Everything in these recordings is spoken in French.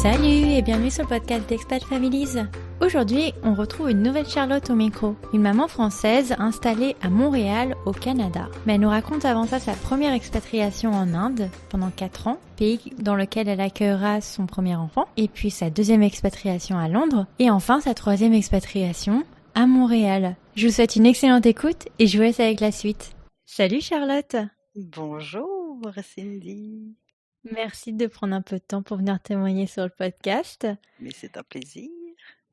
Salut et bienvenue sur le podcast d'Expat Families. Aujourd'hui, on retrouve une nouvelle Charlotte au micro, une maman française installée à Montréal, au Canada. Mais elle nous raconte avant ça sa première expatriation en Inde pendant 4 ans, pays dans lequel elle accueillera son premier enfant, et puis sa deuxième expatriation à Londres, et enfin sa troisième expatriation à Montréal. Je vous souhaite une excellente écoute et je vous laisse avec la suite. Salut Charlotte! Bonjour Cindy, Merci de prendre un peu de temps pour venir témoigner sur le podcast. mais c'est un plaisir.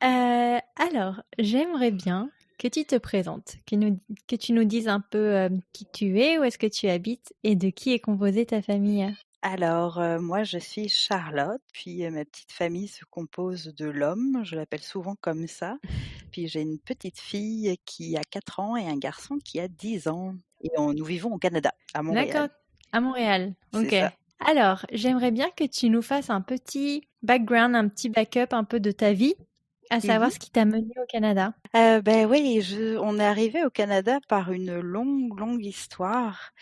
Alors, j'aimerais bien que tu te présentes, que tu nous dises un peu qui tu es, où est-ce que tu habites et de qui est composée ta famille. Alors, moi je suis Charlotte, puis ma petite famille se compose de l'homme, je l'appelle souvent comme ça. Puis j'ai une petite fille qui a 4 ans et un garçon qui a 10 ans. Et nous vivons au Canada, à Montréal, D'accord, à Montréal. c'est Ok. ça. Alors, j'aimerais bien que tu nous fasses un petit background, un petit backup un peu de ta vie, à savoir ce qui t'a mené au Canada. Oui, on est arrivé au Canada par une longue histoire.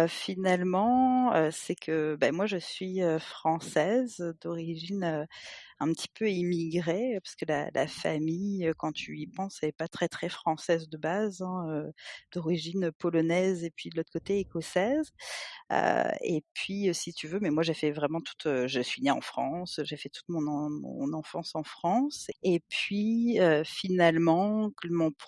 Finalement, c'est que, moi je suis, française d'origine, un petit peu immigrée, parce que la famille, quand tu y penses, elle est pas très française de base, hein, d'origine polonaise et puis de l'autre côté écossaise. Et puis, si tu veux, mais moi j'ai fait vraiment je suis née en France, j'ai fait toute mon enfance en France et puis, finalement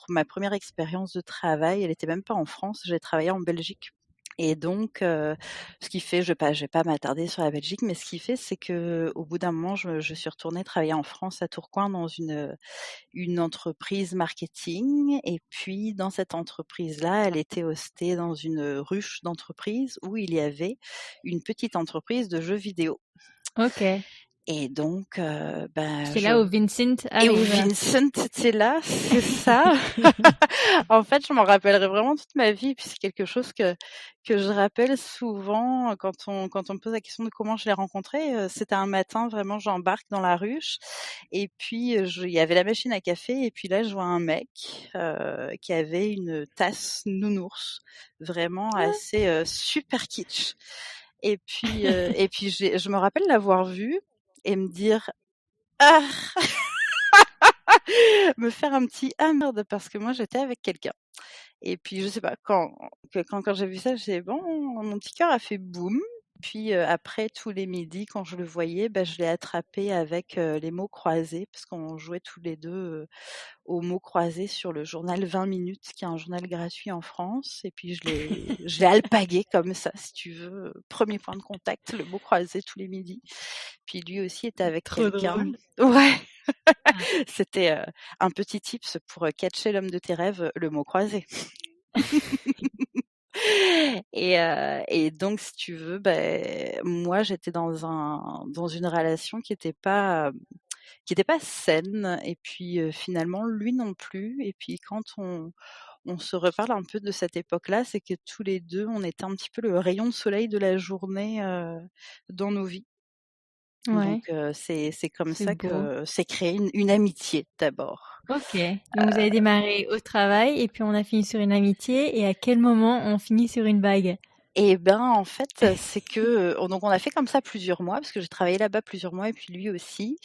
ma première expérience de travail, elle était même pas en France, j'ai travaillé en Belgique. Et donc, ce qui fait, je vais pas m'attarder sur la Belgique, mais ce qui fait, c'est qu'au bout d'un moment, je suis retournée travailler en France à Tourcoing dans une entreprise marketing. Et puis dans cette entreprise-là, elle était hostée dans une ruche d'entreprise où il y avait une petite entreprise de jeux vidéo. Ok. Et donc, C'est là où Vincent et où arrive. Vincent était là, c'est ça. En fait, je m'en rappellerai vraiment toute ma vie, puis c'est quelque chose que je rappelle souvent quand on me pose la question de comment je l'ai rencontré. C'était un matin, vraiment, j'embarque dans la ruche et puis, il y avait la machine à café et puis là, je vois un mec, qui avait une tasse nounours, vraiment assez, super kitsch et puis je me rappelle l'avoir vu et me dire: «Ah!» me faire un petit: «Ah merde!» parce que moi j'étais avec quelqu'un et puis je sais pas quand j'ai vu ça, j'ai bon, mon petit cœur a fait boum. Puis, après tous les midis quand je le voyais, je l'ai attrapé avec, les mots croisés parce qu'on jouait tous les 2 aux mots croisés sur le journal 20 minutes qui est un journal gratuit en France et puis je l'ai alpagué comme ça si tu veux, 1er point de contact, le mot croisé tous les midis. Puis lui aussi était avec Trop quelqu'un. drôle. Ouais. C'était, un petit tips pour, catcher l'homme de tes rêves, le mot croisé. Et donc si tu veux, moi j'étais dans une relation qui était pas saine et puis, finalement lui non plus et puis quand on se reparle un peu de cette époque-là, c'est que tous les 2 on était un petit peu le rayon de soleil de la journée, dans nos vies. Donc, Ouais, c'est comme c'est ça beau. que s'est créée une amitié d'abord. Ok, donc vous avez démarré au travail et puis on a fini sur une amitié et à quel moment on finit sur une bague? Et en fait, c'est que, donc on a fait comme ça plusieurs mois parce que j'ai travaillé là-bas plusieurs mois et puis lui aussi.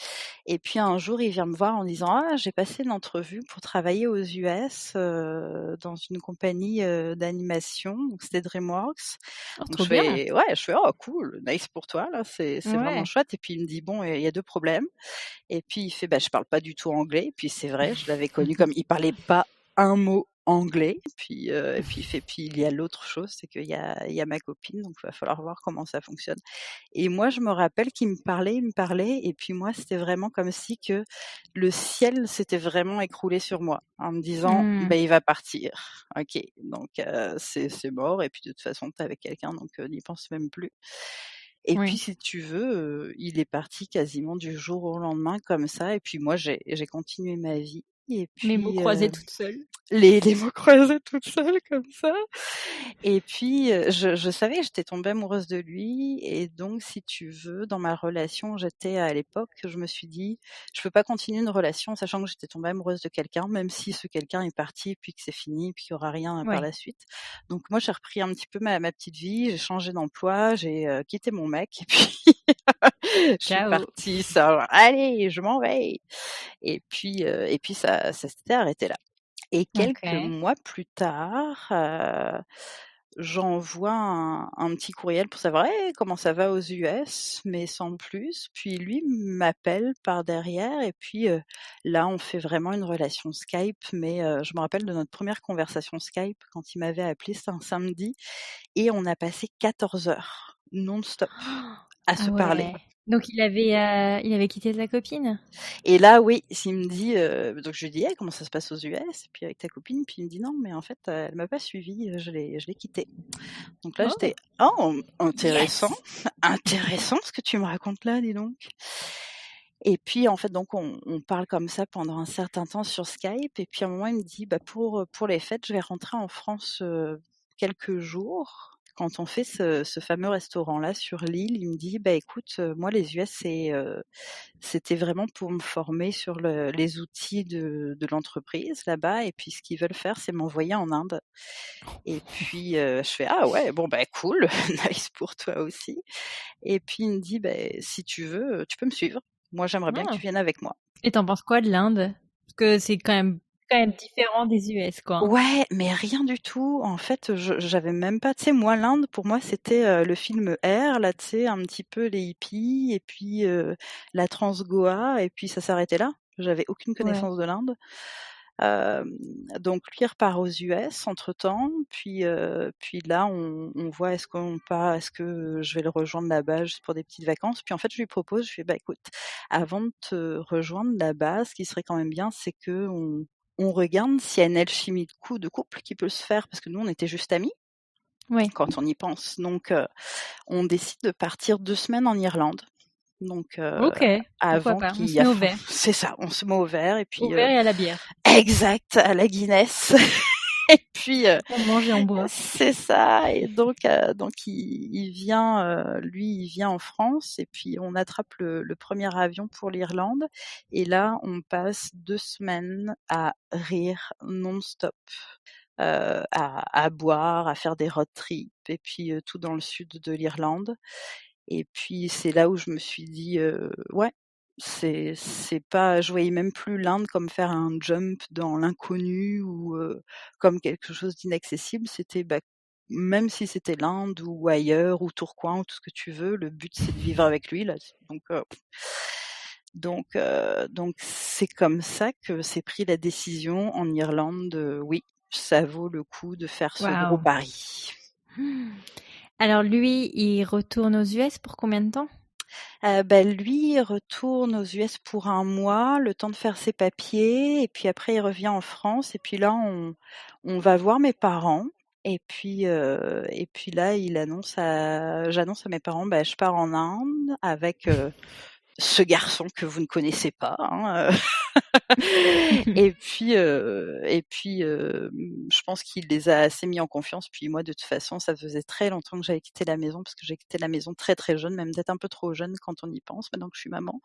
Et puis un jour, il vient me voir en disant: «Ah, j'ai passé une entrevue pour travailler aux US, dans une compagnie, d'animation», donc c'était DreamWorks. Oh, Donc trop bien. je fais: «Oh cool, nice pour toi là, c'est vraiment Ouais. chouette» et puis il me dit: «Bon, il y a 2 problèmes». Et puis il fait: «Je parle pas du tout anglais». Et puis c'est vrai, je l'avais connu comme il parlait pas un mot anglais. Et puis il fait: «Puis il y a l'autre chose, c'est qu'il y a ma copine, donc il va falloir voir comment ça fonctionne». Et moi, je me rappelle qu'il me parlait et puis moi, c'était vraiment comme si que le ciel s'était vraiment écroulé sur moi en me disant: Hmm. «Il va partir. OK, donc c'est mort et puis de toute façon, tu es avec quelqu'un donc n'y pense même plus». Et puis Oui. si tu veux, il est parti quasiment du jour au lendemain comme ça et puis moi j'ai continué ma vie et Mes mots puis, croisés toute seule. les mots croisés toute seule comme ça. Et puis, je savais que j'étais tombée amoureuse de lui et donc si tu veux, dans ma relation où j'étais à l'époque, je me suis dit: «Je peux pas continuer une relation sachant que j'étais tombée amoureuse de quelqu'un, même si ce quelqu'un est parti, puis que c'est fini, puis qu'il y aura rien par Ouais. la suite». Donc moi, j'ai repris un petit peu ma petite vie, j'ai changé d'emploi, j'ai, quitté mon mec et puis je suis Ciao. partie ça «Allez, je m'en vais» et puis ça s'était arrêté là. Et quelques OK. mois plus tard, j'envoie un petit courriel pour savoir: «Hey, comment ça va aux US?» mais sans plus. Puis lui m'appelle par derrière et puis, là, on fait vraiment une relation Skype, mais, je me rappelle de notre première conversation Skype quand il m'avait appelée, c'était un samedi et on a passé 14 heures non-stop à Ah se parler. ouais. Donc il avait quitté sa copine? Et là, oui, il me dit, donc je lui dis: «Hey, comment ça se passe aux US et puis avec ta copine?» puis il me dit: «Non, mais en fait, elle m'a pas suivi, je l'ai quittée». Donc là, Oh! j'étais: «Oh, intéressant, Yes! intéressant ce que tu me racontes là, dis donc». Et puis en fait, donc on parle comme ça pendant un certain temps sur Skype et puis à un moment, il me dit: «Bah, pour les fêtes, je vais rentrer en France, quelques jours». Quand on fait ce fameux restaurant-là sur l'île, il me dit: «Bah, écoute, moi les US, c'était vraiment pour me former sur les outils de l'entreprise là-bas et puis ce qu'ils veulent faire, c'est m'envoyer en Inde». Et puis, je fais: «Ah ouais, bon, bah, cool, nice pour toi aussi». Et puis il me dit: «Beh, si tu veux, tu peux me suivre. Moi, j'aimerais bien que tu Ah! viennes avec moi». Et tu en penses quoi de l'Inde? Parce que c'est quand même différent des US, quoi, hein? Ouais, mais rien du tout. En fait, j'avais même pas, tu sais, moi, l'Inde, pour moi, c'était, le film Air, là, tu sais, un petit peu les hippies et puis, la Transgoa et puis ça s'arrêtait là. J'avais aucune Ouais. connaissance de l'Inde. Hem, donc lui, il repart aux US entre-temps, puis là, on voit est-ce que je vais le rejoindre là-bas juste pour des petites vacances? Puis en fait, je lui propose, je fais: «Bah, écoute, avant de te rejoindre là-bas, ce qui serait quand même bien, c'est qu'on regarde s'il y a une alchimie de couple qui peut se faire», parce que nous, on était juste amis, Ouais. quand on y pense. Donc on décide de partir 2 semaines en Irlande. Donc OK, pourquoi avant pas? On qu'il se y a met au vert. c'est ça, on se met au vert et puis, Au vert et à la bière. exact, à la Guinness. Et puis, On mange et on boit. c'est ça et donc il vient, lui, il vient en France et puis on attrape le 1er avion pour l'Irlande et là, on passe 2 semaines à rire non-stop, à boire, à faire des road trips et puis, tout dans le sud de l'Irlande et puis c'est là où je me suis dit, «Ouais, c'est pas», je voyais même plus l'Inde comme faire un jump dans l'inconnu ou, comme quelque chose d'inaccessible. C'était, bah, même si c'était l'Inde ou ailleurs ou Tourcoing ou tout ce que tu veux, le but c'est de vivre avec lui là, donc c'est comme ça que s'est pris la décision en Irlande de oui, ça vaut le coup de faire ce gros Waouh! pari. Alors lui, il retourne aux US pour combien de temps? Bah, lui, il retourne aux US pour 1 mois, le temps de faire ses papiers et puis après il revient en France et puis là on va voir mes parents et puis là j'annonce à mes parents: «Bah, je pars en Inde avec, ce garçon que vous ne connaissez pas, hein, je pense qu'il les a assez mis en confiance. Puis moi, de toute façon, ça faisait très longtemps que j'avais quitté la maison parce que j'ai quitté la maison très, très jeune, même peut-être un peu trop jeune quand on y pense, maintenant que je suis maman.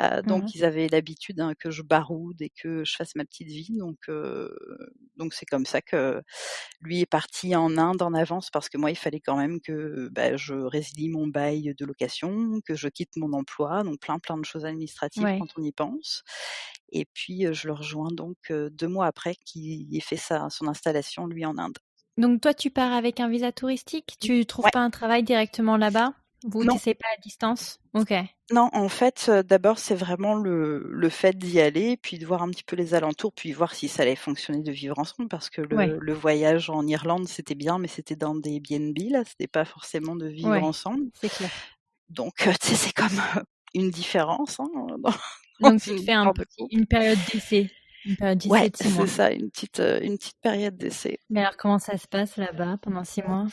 Mmh. Donc ils avaient l'habitude, hein, que je baroude et que je fasse ma petite vie. Donc c'est comme ça que lui est parti en Inde en avance parce que moi, il fallait quand même que, bah, je résilie mon bail de location, que je quitte mon emploi, donc plein, plein de choses administratives Ouais. quand on y pense. Et puis, je le rejoins donc, 2 mois après qu'il ait fait son installation lui en Inde. Donc toi, tu pars avec un visa touristique? Tu trouves Ouais, pas un travail directement là-bas? Ou tu non, essaies pas à distance? OK. non, en fait, d'abord, c'est vraiment le fait d'y aller, puis de voir un petit peu les alentours, puis voir si ça allait fonctionner de vivre ensemble parce que Ouais, le voyage en Irlande, c'était bien, mais c'était dans des B&B là, c'était pas forcément de vivre ouais, ensemble. c'est clair. Donc, tu sais, c'est comme, une différence, hein, dans dans Donc tu te une fais histoire de couple. une période d'essai. Une période Ouais, d'essai de 6 c'est mois. ça, une petite période d'essai. Mais alors comment ça se passe là-bas pendant 6 mois?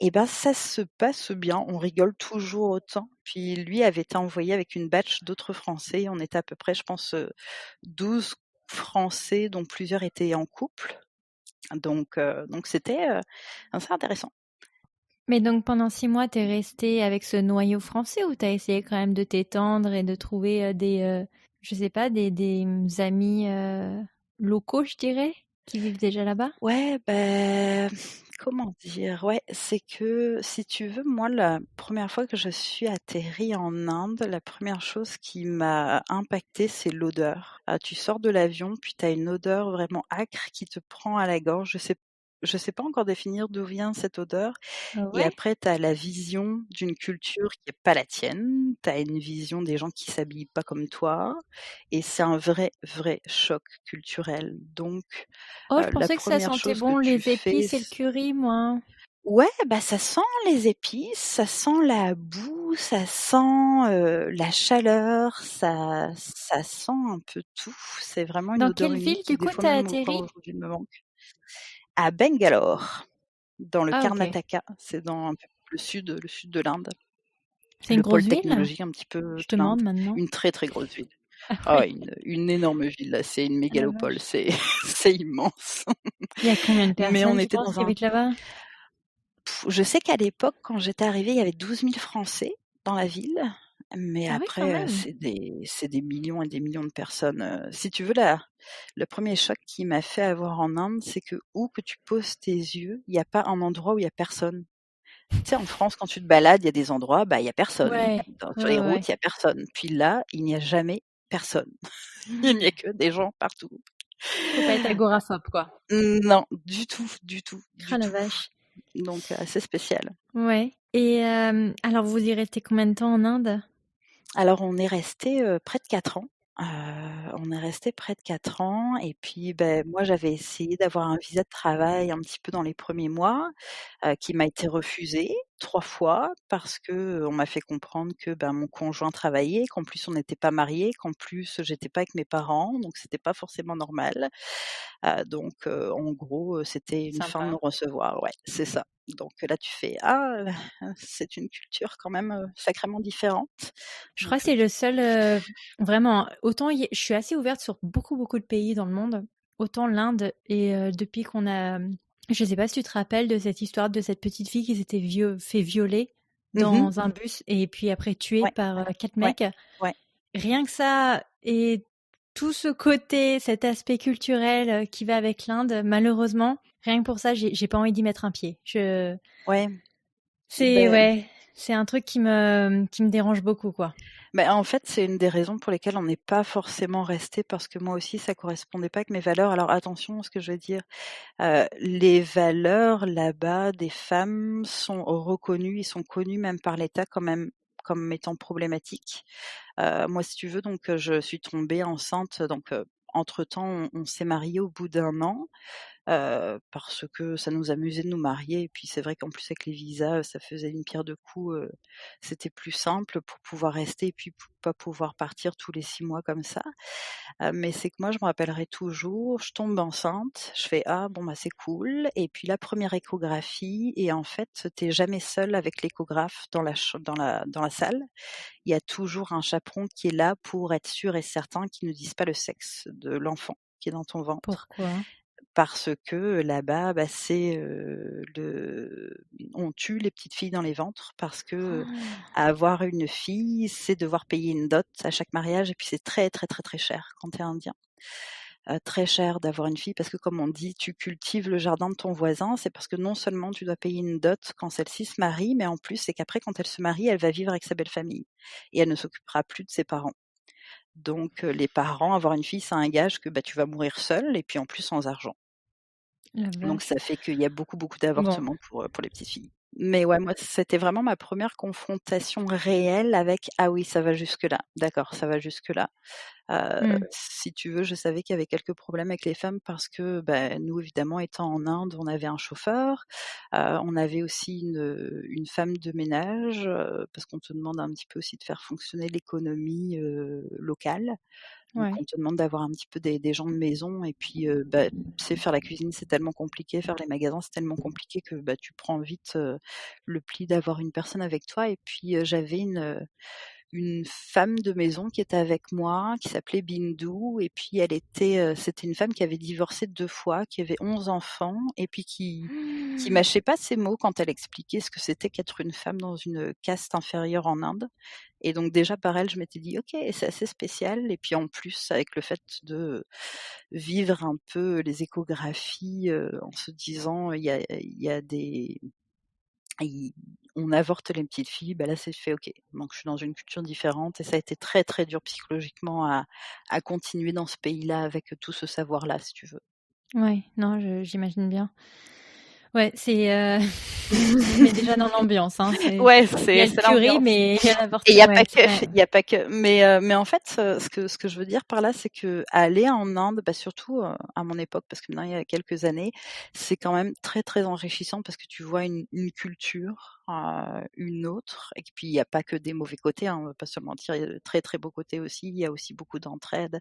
Et ben, ça se passe bien, on rigole toujours autant. Puis lui avait été envoyé avec une batch d'autres Français. On était à peu près, je pense, 12 Français dont plusieurs étaient en couple. Donc c'était, assez intéressant. Mais donc pendant 6 mois, t'es resté avec ce noyau français ou t'as essayé quand même de t'étendre et de trouver je sais pas, des amis locaux, je dirais, qui vivent déjà là-bas? Ouais, comment dire? Ouais, c'est que si tu veux, moi, la première fois que je suis atterrie en Inde, la première chose qui m'a impactée, c'est l'odeur. Ah, tu sors de l'avion, puis tu as une odeur vraiment âcre qui te prend à la gorge. Je sais pas encore définir d'où vient cette odeur. Ah Et ouais? après, tu as la vision d'une culture qui est pas la tienne. Tu as une vision des gens qui s'habillent pas comme toi. Et c'est un vrai, vrai choc culturel. Donc, Oh, je la pensais que ça première sentait chose que bon tu les fais épices et le curry, moi. ouais, ça sent les épices, ça sent la boue, ça sent, la chaleur, ça sent un peu tout. C'est vraiment une Dans odeur quelle ville, unique qui du des coup, fois t'as même encore atterri? aujourd'hui me manque. À Bangalore, dans le Ah, ok. Karnataka, c'est dans un peu le sud de l'Inde, C'est une le pôle grosse ville? technologique un petit peu de Je demande l'Inde. maintenant. Une très, très grosse ville. Ah Ah, oui, une énorme ville, là, c'est une ah la mégalopole, vache. c'est c'est immense. Il y a combien de Mais on personnes, tu était penses, dans qui un habitent là-bas? Je sais qu'à l'époque, quand j'étais arrivée, il y avait 12 000 Français dans la ville, mais Ah oui, quand après, même. c'est des millions et des millions de personnes. Si tu veux, le premier choc qui m'a fait avoir en Inde, c'est que où que tu poses tes yeux, il n'y a pas un endroit où il y a personne. Tu sais, en France, quand tu te balades, il y a des endroits, il y a personne. Ouais, Sur les ouais, routes, ouais. il y a personne. Puis là, il n'y a jamais personne. Il n'y a que des gens partout. Faut pas être agoraphobe, quoi. Non, du tout, du tout, Ah du la tout. vache. Donc, assez spécial. Ouais. Et alors, vous y restez combien de temps en Inde? Alors on est resté près de 4 ans. Heu, on est resté près de 4 ans et puis, moi j'avais essayé d'avoir un visa de travail un petit peu dans les premiers mois, qui m'a été refusé 3 fois parce que, on m'a fait comprendre que, mon conjoint travaillait, qu'en plus on n'était pas mariés, qu'en plus j'étais pas avec mes parents, donc c'était pas forcément normal. Donc en gros, c'était une fin de Sympa. non-recevoir, ouais, c'est ça. Donc là tu fais: «Ah, c'est une culture quand même, sacrément différente». Je Donc crois que c'est tu le seul, vraiment, autant je suis assez ouverte sur beaucoup, beaucoup de pays dans le monde, autant l'Inde, et depuis qu'on a, je sais pas si tu te rappelles de cette histoire de cette petite fille qui s'était fait violer mmh. dans un bus et puis après tuée Ouais, par 4 ouais, mecs. ouais. Rien que ça et tout ce côté, cet aspect culturel qui va avec l'Inde, malheureusement, rien que pour ça, j'ai pas envie d'y mettre un pied. Ouais, C'est beh ouais, c'est un truc qui me dérange beaucoup, quoi. en fait, c'est une des raisons pour lesquelles on n'est pas forcément resté parce que moi aussi ça correspondait pas avec mes valeurs. Alors attention à ce que je veux dire, les valeurs là-bas des femmes sont reconnues, ils sont connus même par l'État quand même comme étant problématiques. Moi, si tu veux, donc je suis tombée enceinte, donc entre-temps, on s'est mariés au bout d'1 an. Parce que ça nous amusait de nous marier et puis c'est vrai qu'en plus avec les visas, ça faisait une pierre deux coups, c'était plus simple pour pouvoir rester et puis pour pas pouvoir partir tous les 6 mois comme ça. Mais c'est que moi je me rappellerai toujours, je tombe enceinte, je fais: «Ah bon, c'est cool» et puis la première échographie et en fait, tu jamais seule avec l'échographe dans la salle. Il y a toujours un chaperon qui est là pour être sûr et certain qu'ils ne disent pas le sexe de l'enfant qui est dans ton ventre. Pourquoi? Parce que là-bas, c'est, on tue les petites filles dans les ventres parce que, avoir une fille, c'est devoir payer une dot à chaque mariage et puis c'est très, très, très, très cher quand tu es indien. Très cher d'avoir une fille parce que comme on dit: «Tu cultives le jardin de ton voisin». C'est parce que non seulement tu dois payer une dot quand celle-ci se marie, mais en plus, c'est qu'après quand elle se marie, elle va vivre avec sa belle famille et elle ne s'occupera plus de ses parents. Donc les parents, avoir une fille, c'est un gage que, tu vas mourir seule et puis en plus sans argent. La Donc vache. ça fait qu'il y a beaucoup, beaucoup Bon, d'avortements pour les petites filles. Mais ouais, moi, c'était vraiment ma première confrontation réelle avec: «Ah oui, ça va jusque-là. D'accord, ça va jusque-là». mmh, Si tu veux, je savais qu'il y avait quelques problèmes avec les femmes parce que, nous, évidemment, étant en Inde, on avait un chauffeur, on avait aussi une femme de ménage, parce qu'on te demande un petit peu aussi de faire fonctionner l'économie, locale. Donc ouais. on te demande d'avoir un petit peu des gens de maison et puis, tu sais, faire la cuisine, c'est tellement compliqué, faire les magasins, c'est tellement compliqué que, tu prends vite, le pli d'avoir une personne avec toi et puis, j'avais une femme de maison qui était avec moi, qui s'appelait Bindou, et puis c'était une femme qui avait divorcé 2 fois, qui avait 11 enfants, et puis qui mâchait pas ses mots quand elle expliquait ce que c'était qu'être une femme dans une caste inférieure en Inde. Et donc déjà par elle, je m'étais dit: «OK, c'est assez spécial», et puis en plus avec le fait de vivre un peu les échographies, en se disant: «Il y a des il on avorte les petites filles», bah là c'est fait OK. Donc je suis dans une culture différente et ça a été très, très dur psychologiquement à continuer dans ce pays-là avec tout ce savoir-là, si tu veux. Ouais, non, j'imagine bien. Ouais, ça te met déjà dans l'ambiance, hein, Ouais, il y a le c'est curry, l'ambiance. mais il y a Et il y a pas ouais, que, ouais, il y a pas que. Mais en fait, ce que je veux dire par là, c'est qu'aller en Inde, bah, surtout, à mon époque, parce que maintenant il y a quelques années, c'est quand même très, très enrichissant parce que tu vois une culture, une autre, et puis il y a pas que des mauvais côtés, hein, on va pas se mentir, il y a de très, très beaux côtés aussi. Il y a aussi beaucoup d'entraide,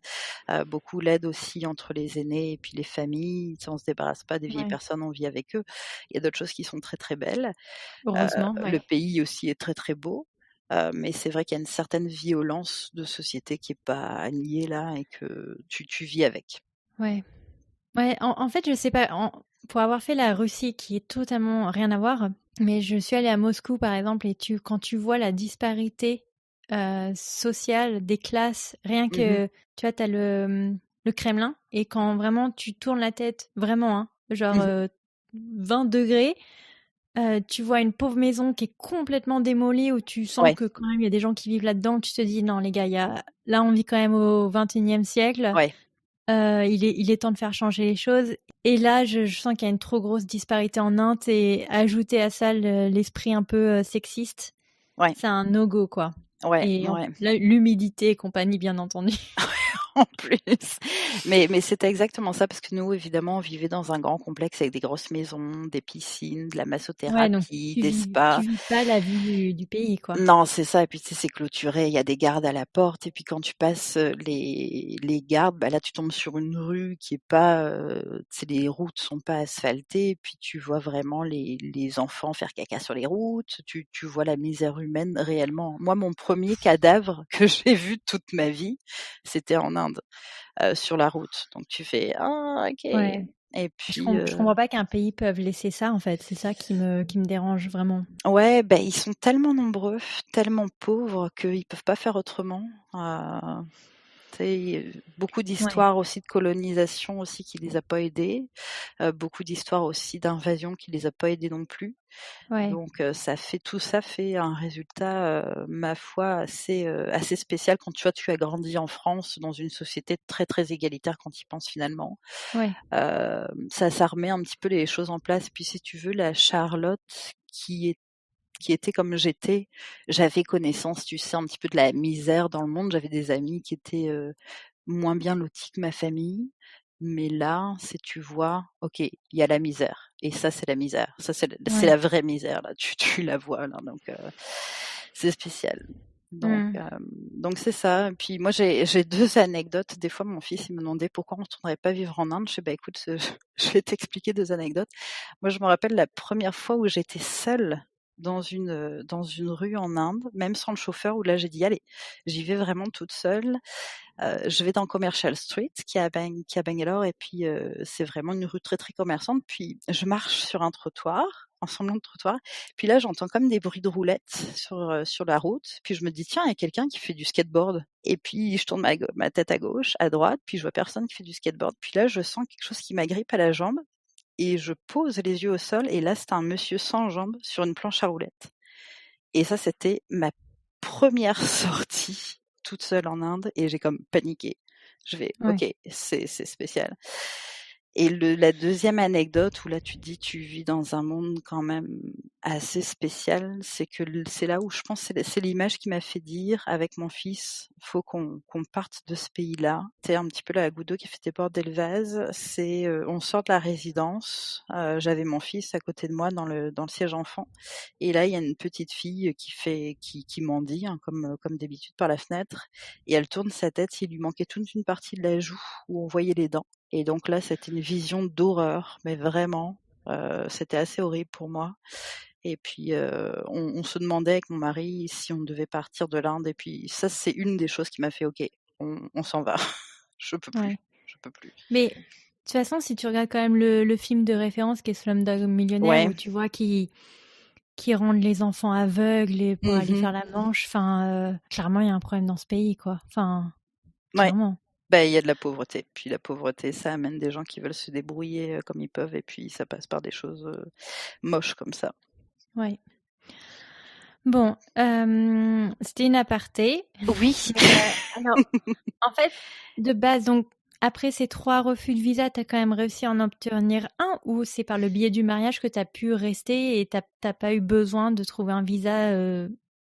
beaucoup l'aide aussi entre les aînés et puis les familles. Tu sais, on se débarrasse pas des vieilles ouais, personnes, on vit avec eux. Il y a d'autres choses qui sont très, très belles. heureusement, Le ouais. pays aussi est très, très beau, mais c'est vrai qu'il y a une certaine violence de société qui est pas à nier là et que tu vis avec. Ouais. Ouais, en fait, je sais pas, pour avoir fait la Russie, qui est totalement rien à voir, mais je suis allée à Moscou, par exemple, et quand tu vois la disparité sociale des classes, rien Mmh. que, tu vois, t'as le Kremlin, et quand vraiment tu tournes la tête, vraiment, hein, genre Mmh. 20 degrés, tu vois une pauvre maison qui est complètement démolie, où tu sens Ouais, que quand même il y a des gens qui vivent là-dedans, tu te dis, non, les gars, là, on vit quand même au 21e siècle. ouais, Il est temps de faire changer les choses. Et là, je sens qu'il y a une trop grosse disparité en Inde, et ajouter à ça l'esprit un peu sexiste, ouais, c'est un no-go, quoi. ouais, Et ouais. l'humidité et compagnie, bien entendu. En plus. Mais c'était exactement ça parce que nous, évidemment, on vivait dans un grand complexe avec des grosses maisons, des piscines, de la Ouais, donc massothérapie, tu des vis, tu spas. vis pas la vie du pays, quoi. Non, c'est ça, et puis tu sais, c'est clôturé, il y a des gardes à la porte, et puis quand tu passes, les gardes, bah, là, tu tombes sur une rue qui est pas, tu sais, les routes sont pas asphaltées, et puis tu vois vraiment les enfants faire caca sur les routes, tu vois la misère humaine réellement. Moi, mon premier cadavre que j'ai vu de toute ma vie, c'était en Inde, sur la route. Donc tu fais: «Ah OK», Ouais. et Je, puis, je comprends pas qu'un pays peut laisser ça, en fait. C'est ça qui me dérange vraiment. ouais, ben ils sont tellement nombreux, tellement pauvres qu'ils peuvent pas faire autrement. Tu sais, beaucoup Ouais, d'histoires aussi de colonisation aussi qui les a pas aidés, beaucoup d'histoires aussi d'invasion qui les a pas aidés non plus. ouais, Donc tout ça fait un résultat, ma foi assez spécial quand tu vois, tu as grandi en France dans une société très, très égalitaire quand tu y penses finalement. ouais, Ça remet un petit peu les choses en place. Puis si tu veux, la Charlotte qui est qui était comme j'étais, j'avais connaissance, tu sais, un petit peu de la misère dans le monde. J'avais des amis qui étaient, moins bien lotis que ma famille, mais là, c'est tu vois, OK, il y a la misère, et ça, c'est la misère. Ça, c'est ouais. la vraie misère là, tu la vois là, donc c'est spécial. Donc Hmm. donc c'est ça. Et puis moi, j'ai 2 anecdotes. Des fois, mon fils, il me demandait pourquoi on ne retournerait pas vivre en Inde. Je fais: «Bah, écoute, je vais t'expliquer 2 anecdotes». Moi, je me rappelle la première fois où j'étais seule dans une rue en Inde, même sans le chauffeur, où là, j'ai dit: «Allez, j'y vais vraiment toute seule». Je vais dans Commercial Street qui est à Bangalore, et puis, c'est vraiment une rue très, très commerçante. Puis je marche sur un trottoir, un semblant de trottoir, puis là j'entends comme des bruits de roulettes sur la route, puis je me dis: «Tiens, il y a quelqu'un qui fait du skateboard», et puis je tourne ma tête à gauche, à droite, puis je vois personne qui fait du skateboard. Puis là, je sens quelque chose qui m'agrippe à la jambe, et je pose les yeux au sol, et là, c'était un monsieur sans jambes sur une planche à roulettes. Et ça, c'était ma première sortie toute seule en Inde, et j'ai comme paniqué. Je vais: Ouais. «OK, c'est spécial». Et la deuxième anecdote où là tu te dis tu vis dans un monde quand même assez spécial, c'est que c'est là où je pense c'est l'image qui m'a fait dire avec mon fils: «Faut qu'on parte de ce pays-là». C'est un petit peu la goutte d'eau qui a fait déborder le vase. C'est, on sort de la résidence, j'avais mon fils à côté de moi dans le siège enfant, et là il y a une petite fille qui mendie, hein, comme d'habitude par la fenêtre, et elle tourne sa tête, il lui manquait toute une partie de la joue où on voyait les dents. Et donc là, c'était une vision d'horreur, mais vraiment, c'était assez horrible pour moi. Et puis, on se demandait avec mon mari si on devait partir de l'Inde et puis ça, c'est une des choses qui m'a fait: «OK, on s'en va. Je peux plus, Ouais. je peux plus». Mais de toute façon, si tu regardes quand même le film de référence qui est Slumdog Millionnaire, Ouais. où tu vois qu'ils rendent les enfants aveugles et pour aller Mmh. faire la manche, enfin, clairement, il y a un problème dans ce pays, quoi. Enfin, Ouais. clairement. Bah, il y a de la pauvreté. Puis la pauvreté, ça amène des gens qui veulent se débrouiller, comme ils peuvent et puis ça passe par des choses, moches comme ça. Ouais. Bon, c'était une aparté. Oui. Mais alors, en fait, de base, donc, après ces 3 refus de visa, tu as quand même réussi à en obtenir un ou c'est par le biais du mariage que tu as pu rester et tu pas eu besoin de trouver un visa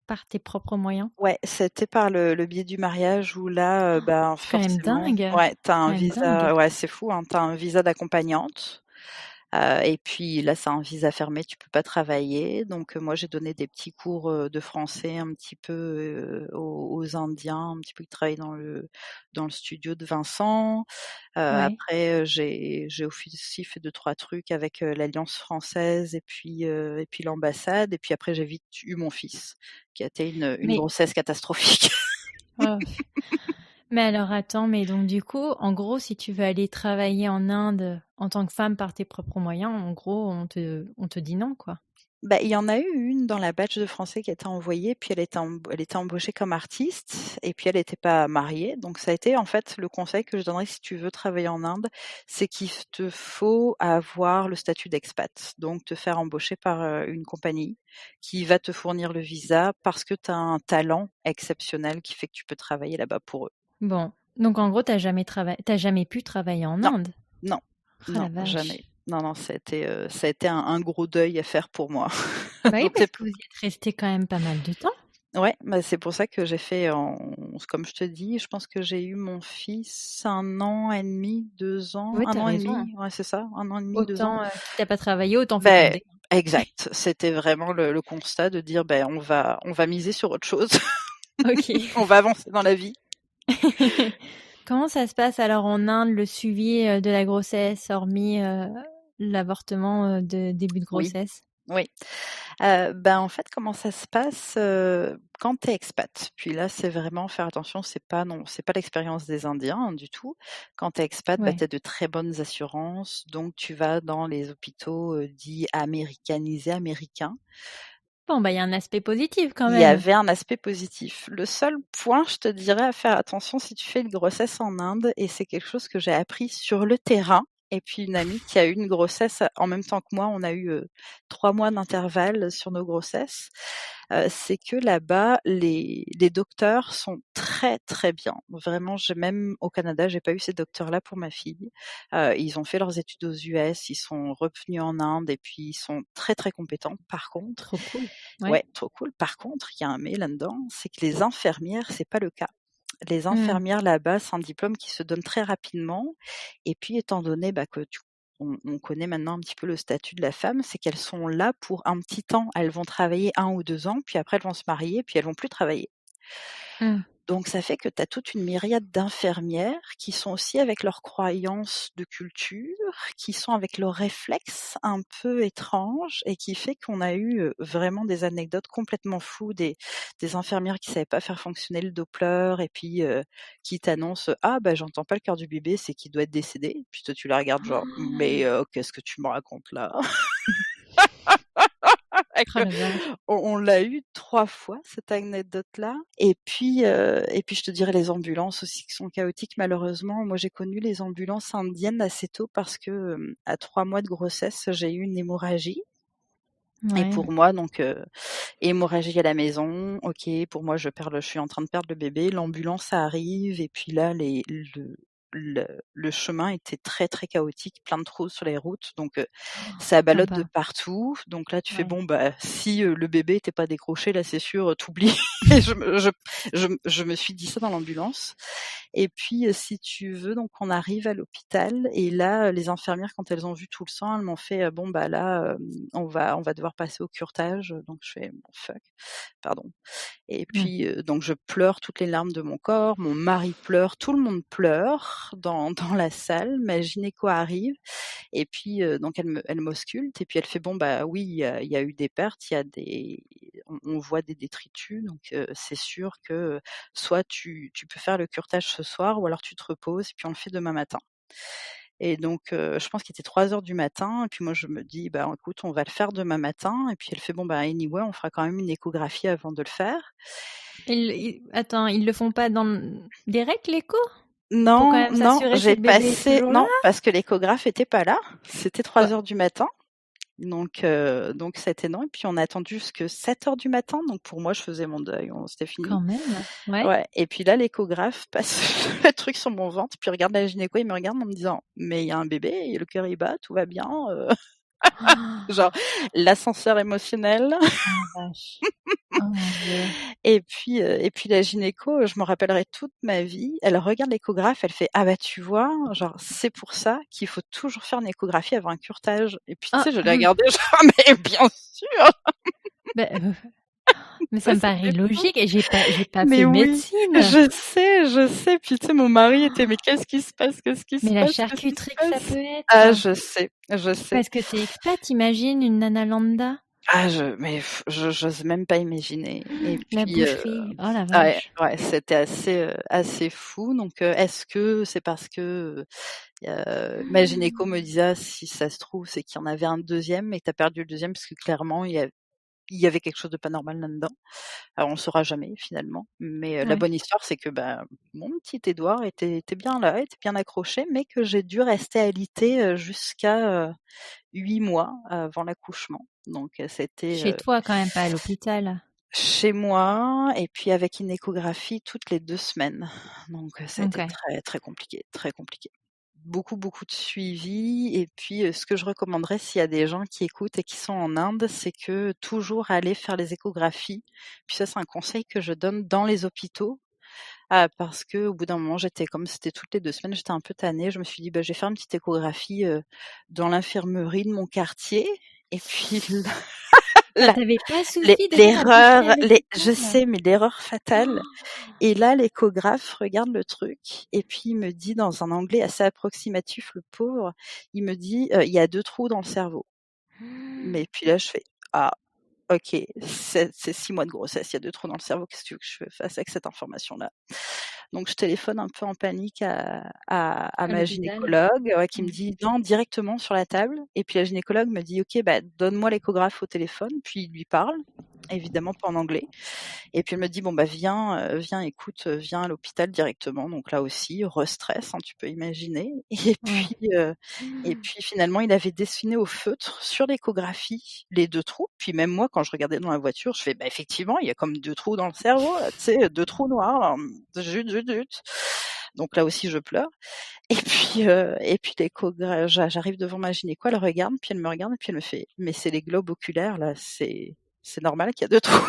par tes propres moyens? Ouais, c'était par le biais du mariage où là, ben, C'est quand même forcément dingue. ouais, tu as C'est un quand même dingue. visa ouais, c'est fou, hein, tu as un visa d'accompagnante. Et puis là, c'est un visa fermé, tu peux pas travailler. Donc, moi, j'ai donné des petits cours, de français un petit peu, aux Indiens, un petit peu qui travaillent dans le studio de Vincent. Ouais. Après, j'ai aussi fait 2-3 trucs avec, l'Alliance française et puis l'ambassade et puis après j'ai vite eu mon fils, qui a été une Mais grossesse catastrophique. oh, mais alors attends, mais donc du coup, en gros, si tu veux aller travailler en Inde en tant que femme par tes propres moyens, en gros, on te dit non, quoi. Bah, il y en a eu une dans la batch de français qui a été envoyée, puis elle était embauchée comme artiste et puis elle était pas mariée. Donc ça a été en fait le conseil que je donnerais si tu veux travailler en Inde, c'est qu'il te faut avoir le statut d'expat. Donc te faire embaucher par, une compagnie qui va te fournir le visa parce que tu as un talent exceptionnel qui fait que tu peux travailler là-bas pour eux. Bon, donc en gros, t'as jamais pu travailler en Non, Inde? non, Oh non, la vache. jamais. Non, non, ça a été un gros deuil à faire pour moi. Bah oui, Donc parce que vous y êtes resté quand même pas mal de temps. ouais, bah, c'est pour ça que j'ai fait comme je te dis, je pense que j'ai eu mon fils 1 an et demi, 2 ans, Oui, un t'as an et raison, hein. demi, ouais, c'est ça, 1 an et demi, 2 ans. Autant, si t'as pas travaillé, autant Beh, féconder. exact, c'était vraiment le constat de dire: «Beh, on va miser sur autre chose, Ok. on va avancer dans la vie». Comment ça se passe alors en Inde, le suivi de la grossesse, hormis l'avortement de début de Oui, grossesse? oui. Ben, en fait, comment ça se passe, quand tu es expat? Puis là, c'est vraiment faire attention, c'est pas non, c'est pas l'expérience des Indiens, hein, du tout. Quand tu es expat, bah, Ouais. tu as de très bonnes assurances, donc tu vas dans les hôpitaux, dits américanisés, américains. Bon, bah, il y a un aspect positif quand Il y même. avait un aspect positif. Le seul point, je te dirais à faire attention si tu fais une grossesse en Inde et c'est quelque chose que j'ai appris sur le terrain et puis une amie qui a eu une grossesse en même temps que moi, on a eu, 3 mois d'intervalle sur nos grossesses. C'est que là-bas, les docteurs sont très, très bien. Vraiment, j'ai même au Canada, j'ai pas eu ces docteurs-là pour ma fille. Ils ont fait leurs études aux US, ils sont revenus en Inde et puis ils sont très, très compétents. Par contre Trop cool. Ouais. ouais, trop cool. Par contre, il y a un mais là-dedans, c'est que les infirmières, c'est pas le cas. Les Mmh. infirmières là-bas, c'est un diplôme qui se donne très rapidement et puis étant donné, bah, que on connaît maintenant un petit peu le statut de la femme, c'est qu'elles sont là pour un petit temps. Elles vont travailler 1 ou 2 ans, puis après elles vont se marier, puis elles vont plus travailler. Mmh. Donc ça fait que tu as toute une myriade d'infirmières qui sont aussi avec leurs croyances de culture, qui sont avec leurs réflexes un peu étranges et qui fait qu'on a eu, vraiment des anecdotes complètement fous, des infirmières qui savaient pas faire fonctionner le Doppler et puis, qui t'annoncent: «Ah bah, j'entends pas le cœur du bébé, c'est qu'il doit être décédé». Puis toi tu la regardes genre: «Mais, qu'est-ce que tu me racontes là?» Et Oh que la vache. on l'a eu 3 fois cette anecdote-là et puis je te dirais les ambulances aussi qui sont chaotiques malheureusement. Moi, j'ai connu les ambulances indiennes assez tôt parce que, à 3 mois de grossesse, j'ai eu une hémorragie et Ouais. pour moi donc hémorragie à la maison, OK, pour moi je suis en train de perdre le bébé, l'ambulance arrive et puis là le chemin était très, très chaotique, plein de trous sur les routes donc ça ballotte de Sympa. partout. Donc là tu fais: Ouais. «Bon bah, si, le bébé était pas décroché là c'est sûr, tu oublies» et je me suis dit ça dans l'ambulance et puis, si tu veux, donc on arrive à l'hôpital et là, les infirmières quand elles ont vu tout le sang, elles m'ont fait: «Bon bah là, on va devoir passer au curetage». Donc je fais: «Bon fuck, pardon» et Mmh. puis, donc je pleure toutes les larmes de mon corps, mon mari pleure, tout le monde pleure j'entre dans la salle, ma gynéco arrive et puis, donc elle m'ausculte et puis elle fait: «Bon, bah, oui, il y a eu des pertes, il y a des on voit des détritus donc c'est sûr que, soit tu peux faire le curetage ce soir ou alors tu te reposes et puis on le fait demain matin». Et donc je pense qu'il était 3 heures du matin et puis moi je me dis: «Bah, écoute, on va le faire demain matin» et puis elle fait: «Bon, bah, anyway, on fera quand même une échographie avant de le faire». Attends, ils le font pas direct l'écho? Pour quand Non, même non, s'assurer si j'ai le bébé est passé toujours là? non, parce que l'échographe était pas là. C'était Quoi? 3 heures du matin, donc c'était non et puis on a attendu jusque 7 heures du matin, donc pour moi, je faisais mon deuil, c'était fini. Quand même, ouais. Ouais et puis là, l'échographe passe le truc sur mon ventre, puis regarde la gynéco, il me regarde en me disant: «Mais il y a un bébé et le cœur il bat, tout va bien», genre l'ascenseur émotionnel. Oh la vache. Oh mon Dieu. Et puis la gynéco, je m'en rappellerai toute ma vie. Elle regarde l'échographe, elle fait: «Ah bah tu vois, genre c'est pour ça qu'il faut toujours faire une échographie avant un curetage» et puis tu Ah, sais, je l'ai regardée genre: «Mais bien sûr!» bah, mais ça Ça me paraît c'était fou. logique et j'ai pas Mais fait oui, médecine. je sais, puis tu sais, mon mari était: «Mais qu'est-ce qui se passe? Qu'est-ce qui se Mais la passe? Qu'est-ce qui se charcuterie que ça passe?» peut être. Ah je sais, je sais. Parce que tu es expat, imagine une nana lambda. Ah j'ose même pas imaginer et La puis, boucherie, oh la ouais, vache. ouais, c'était assez fou donc est-ce que c'est parce que, ma gynéco me disait: «Ah si ça se trouve, c'est qu'il y en avait un deuxième et tu as perdu le deuxième parce que clairement il y avait quelque chose de pas normal là-dedans». Alors on le saura jamais finalement, mais la Ouais. bonne histoire c'est que, bah, mon petit Édouard était bien là, était bien accroché, mais que j'ai dû rester alitée, jusqu'à, 8 mois avant l'accouchement. Donc c'était, Chez toi quand même, pas à l'hôpital. chez moi et puis avec une échographie toutes les 2 semaines. Donc ça a été OK. très, très compliqué, très compliqué. Beaucoup, beaucoup de suivi et puis, ce que je recommanderais s'il y a des gens qui écoutent et qui sont en Inde, c'est que toujours aller faire les échographies. Puis ça, c'est un conseil que je donne dans les hôpitaux, parce qu'au bout d'un moment, comme c'était toutes les 2 semaines, j'étais un peu tannée. Je me suis dit: «Bah, je vais faire une petite échographie, dans l'infirmerie de mon quartier» et puis Ça là, t'avait pas suffi de faire la boucherie l'erreur, à je l'hôpital? sais, mais l'erreur fatale et là, l'échographe regarde le truc et puis il me dit dans un anglais assez approximatif, le pauvre, il me dit: «Il y a 2 trous dans le cerveau». Mais puis là, je fais: «Ah OK, c'est 6 mois de grossesse, il y a 2 trous dans le cerveau, qu'est-ce que tu veux que je fasse avec cette information-là?» Donc je téléphone un peu en panique à À ma l'hôpital? gynécologue, ouais, qui me Mmh. dit: «Non, directement sur la table» et puis la gynécologue me dit: «OK, bah, donne-moi l'échographe au téléphone», puis il lui parle, évidemment pas en anglais et puis elle me dit: «Bon, bah, viens, écoute, viens à l'hôpital directement». Donc là aussi, re-stress, hein, tu peux imaginer Ouais. et puis finalement, il avait dessiné au feutre sur l'échographie les 2 trous. Puis même moi, quand je regardais dans la voiture, je fais: «Bah, effectivement, il y a comme 2 trous dans le cerveau là, tu sais, 2 trous noirs, zut, zut, zut». Donc là aussi, je pleure et puis j'arrive devant ma gynéco, elle regarde, puis elle me regarde et puis elle me fait: «Mais c'est les globes oculaires là, c'est normal qu'il y a 2 trous».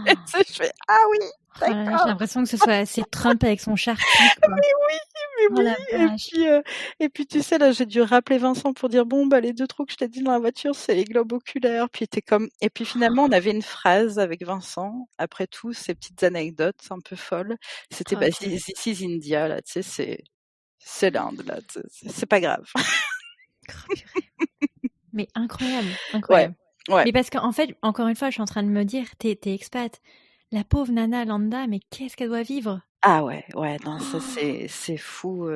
Tu sais, je fais: «Ah oui, Oh là là, j'ai d'accord». l'impression que ce soit c'est Trump avec son charpie, quoi. Mais oui, mais Oh oui la et vache. puis, heu et puis tu sais, là, j'ai dû rappeler Vincent pour dire: «Bon, bah, les 2 trous que je t'ai dit dans la voiture, c'est les globes oculaires». Puis il était comme et puis finalement, on avait une phrase avec Vincent, après tout, ces petites anecdotes un peu folles, c'était: Oh «Bah, purée. this is India, là, tu sais, c'est l'Inde, là, tu sais, c'est pas grave». Oh purée. Mais incroyable, Ouais, incroyable. ouais. Mais parce qu'en fait, encore une fois, je suis en train de me dire, tu es expat. La pauvre nana lambda, mais qu'est-ce qu'elle doit vivre? Ah ouais, ouais, non, ça c'est fou,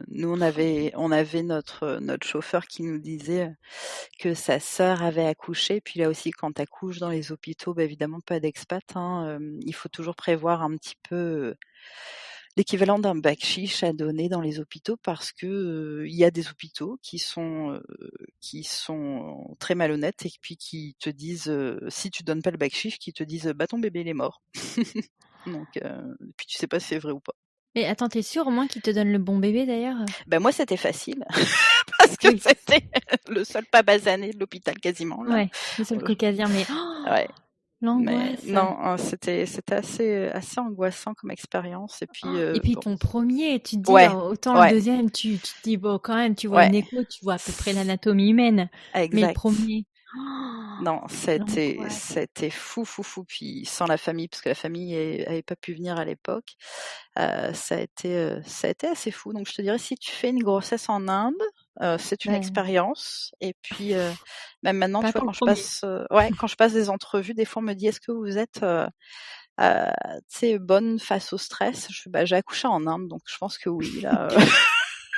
nous on avait notre chauffeur qui nous disait, que sa sœur avait accouché. Puis là aussi, quand tu accouches dans les hôpitaux, bah, évidemment pas d'expat, hein, il faut toujours prévoir un petit peu, l'équivalent d'un bakchich à donner dans les hôpitaux parce que, il y a des hôpitaux qui sont très malhonnêtes et puis qui te disent, si tu donnes pas le bakchich, qui te disent: «Bah, ton bébé il est mort». Donc puis tu sais pas si c'est vrai ou pas. Mais attends, tu es sûre au moins qu'ils te donnent le bon bébé d'ailleurs? Bah, moi c'était facile parce que Oui, c'était le seul pas basané de l'hôpital quasiment là. ouais, le seul caucasien, mais Ouais. Mais l'angoisse. non, c'était assez angoissant comme expérience et puis, Et puis bon ton premier, tu te dis, ouais, autant le ouais, deuxième, tu te dis: «Bon, quand même, tu vois ouais, une écho, tu vois à peu près l'anatomie humaine», mais le exact. premier. Non, L'angoisse. c'était fou, fou, fou. Puis sans la famille, parce que la famille avait pas pu venir à l'époque, ça a été assez fou. Donc je te dirais, si tu fais une grossesse en Inde, c'est une Ouais, expérience. Et puis même maintenant, tu pas vois, pour le premier. quand je passe des entrevues, des fois on me dit: «Est-ce que vous êtes, tu sais, bonne face au stress?» Je fais: «Bah, j'ai accouché en Inde, donc je pense que oui, là,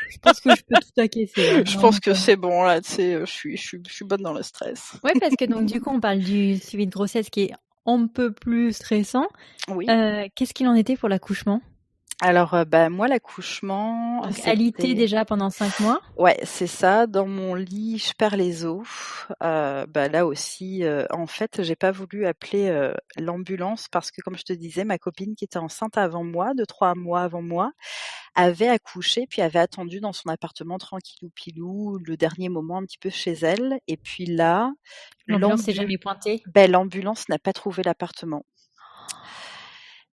Je pense que je peux tout acquiescer là, je pense donc que c'est bon là, tu sais, je suis bonne dans le stress». ouais, parce que donc du coup, on parle du suivi de grossesse qui est un peu plus stressant. Oui. Qu'est-ce qu'il en était pour l'accouchement? Alors, bah, moi, l'accouchement, Donc alité c'était déjà pendant 5 mois? ouais, c'est ça. Dans mon lit, je perds les os. Bah, là aussi, en fait, j'ai pas voulu appeler, l'ambulance parce que, comme je te disais, ma copine qui était enceinte avant moi, de 3 mois avant moi, avait accouché, puis avait attendu dans son appartement tranquillou pilou, le dernier moment un petit peu chez elle. Et puis là, L'ambulance s'est l'ambu jamais pointée? l'ambulance n'a pas trouvé l'appartement.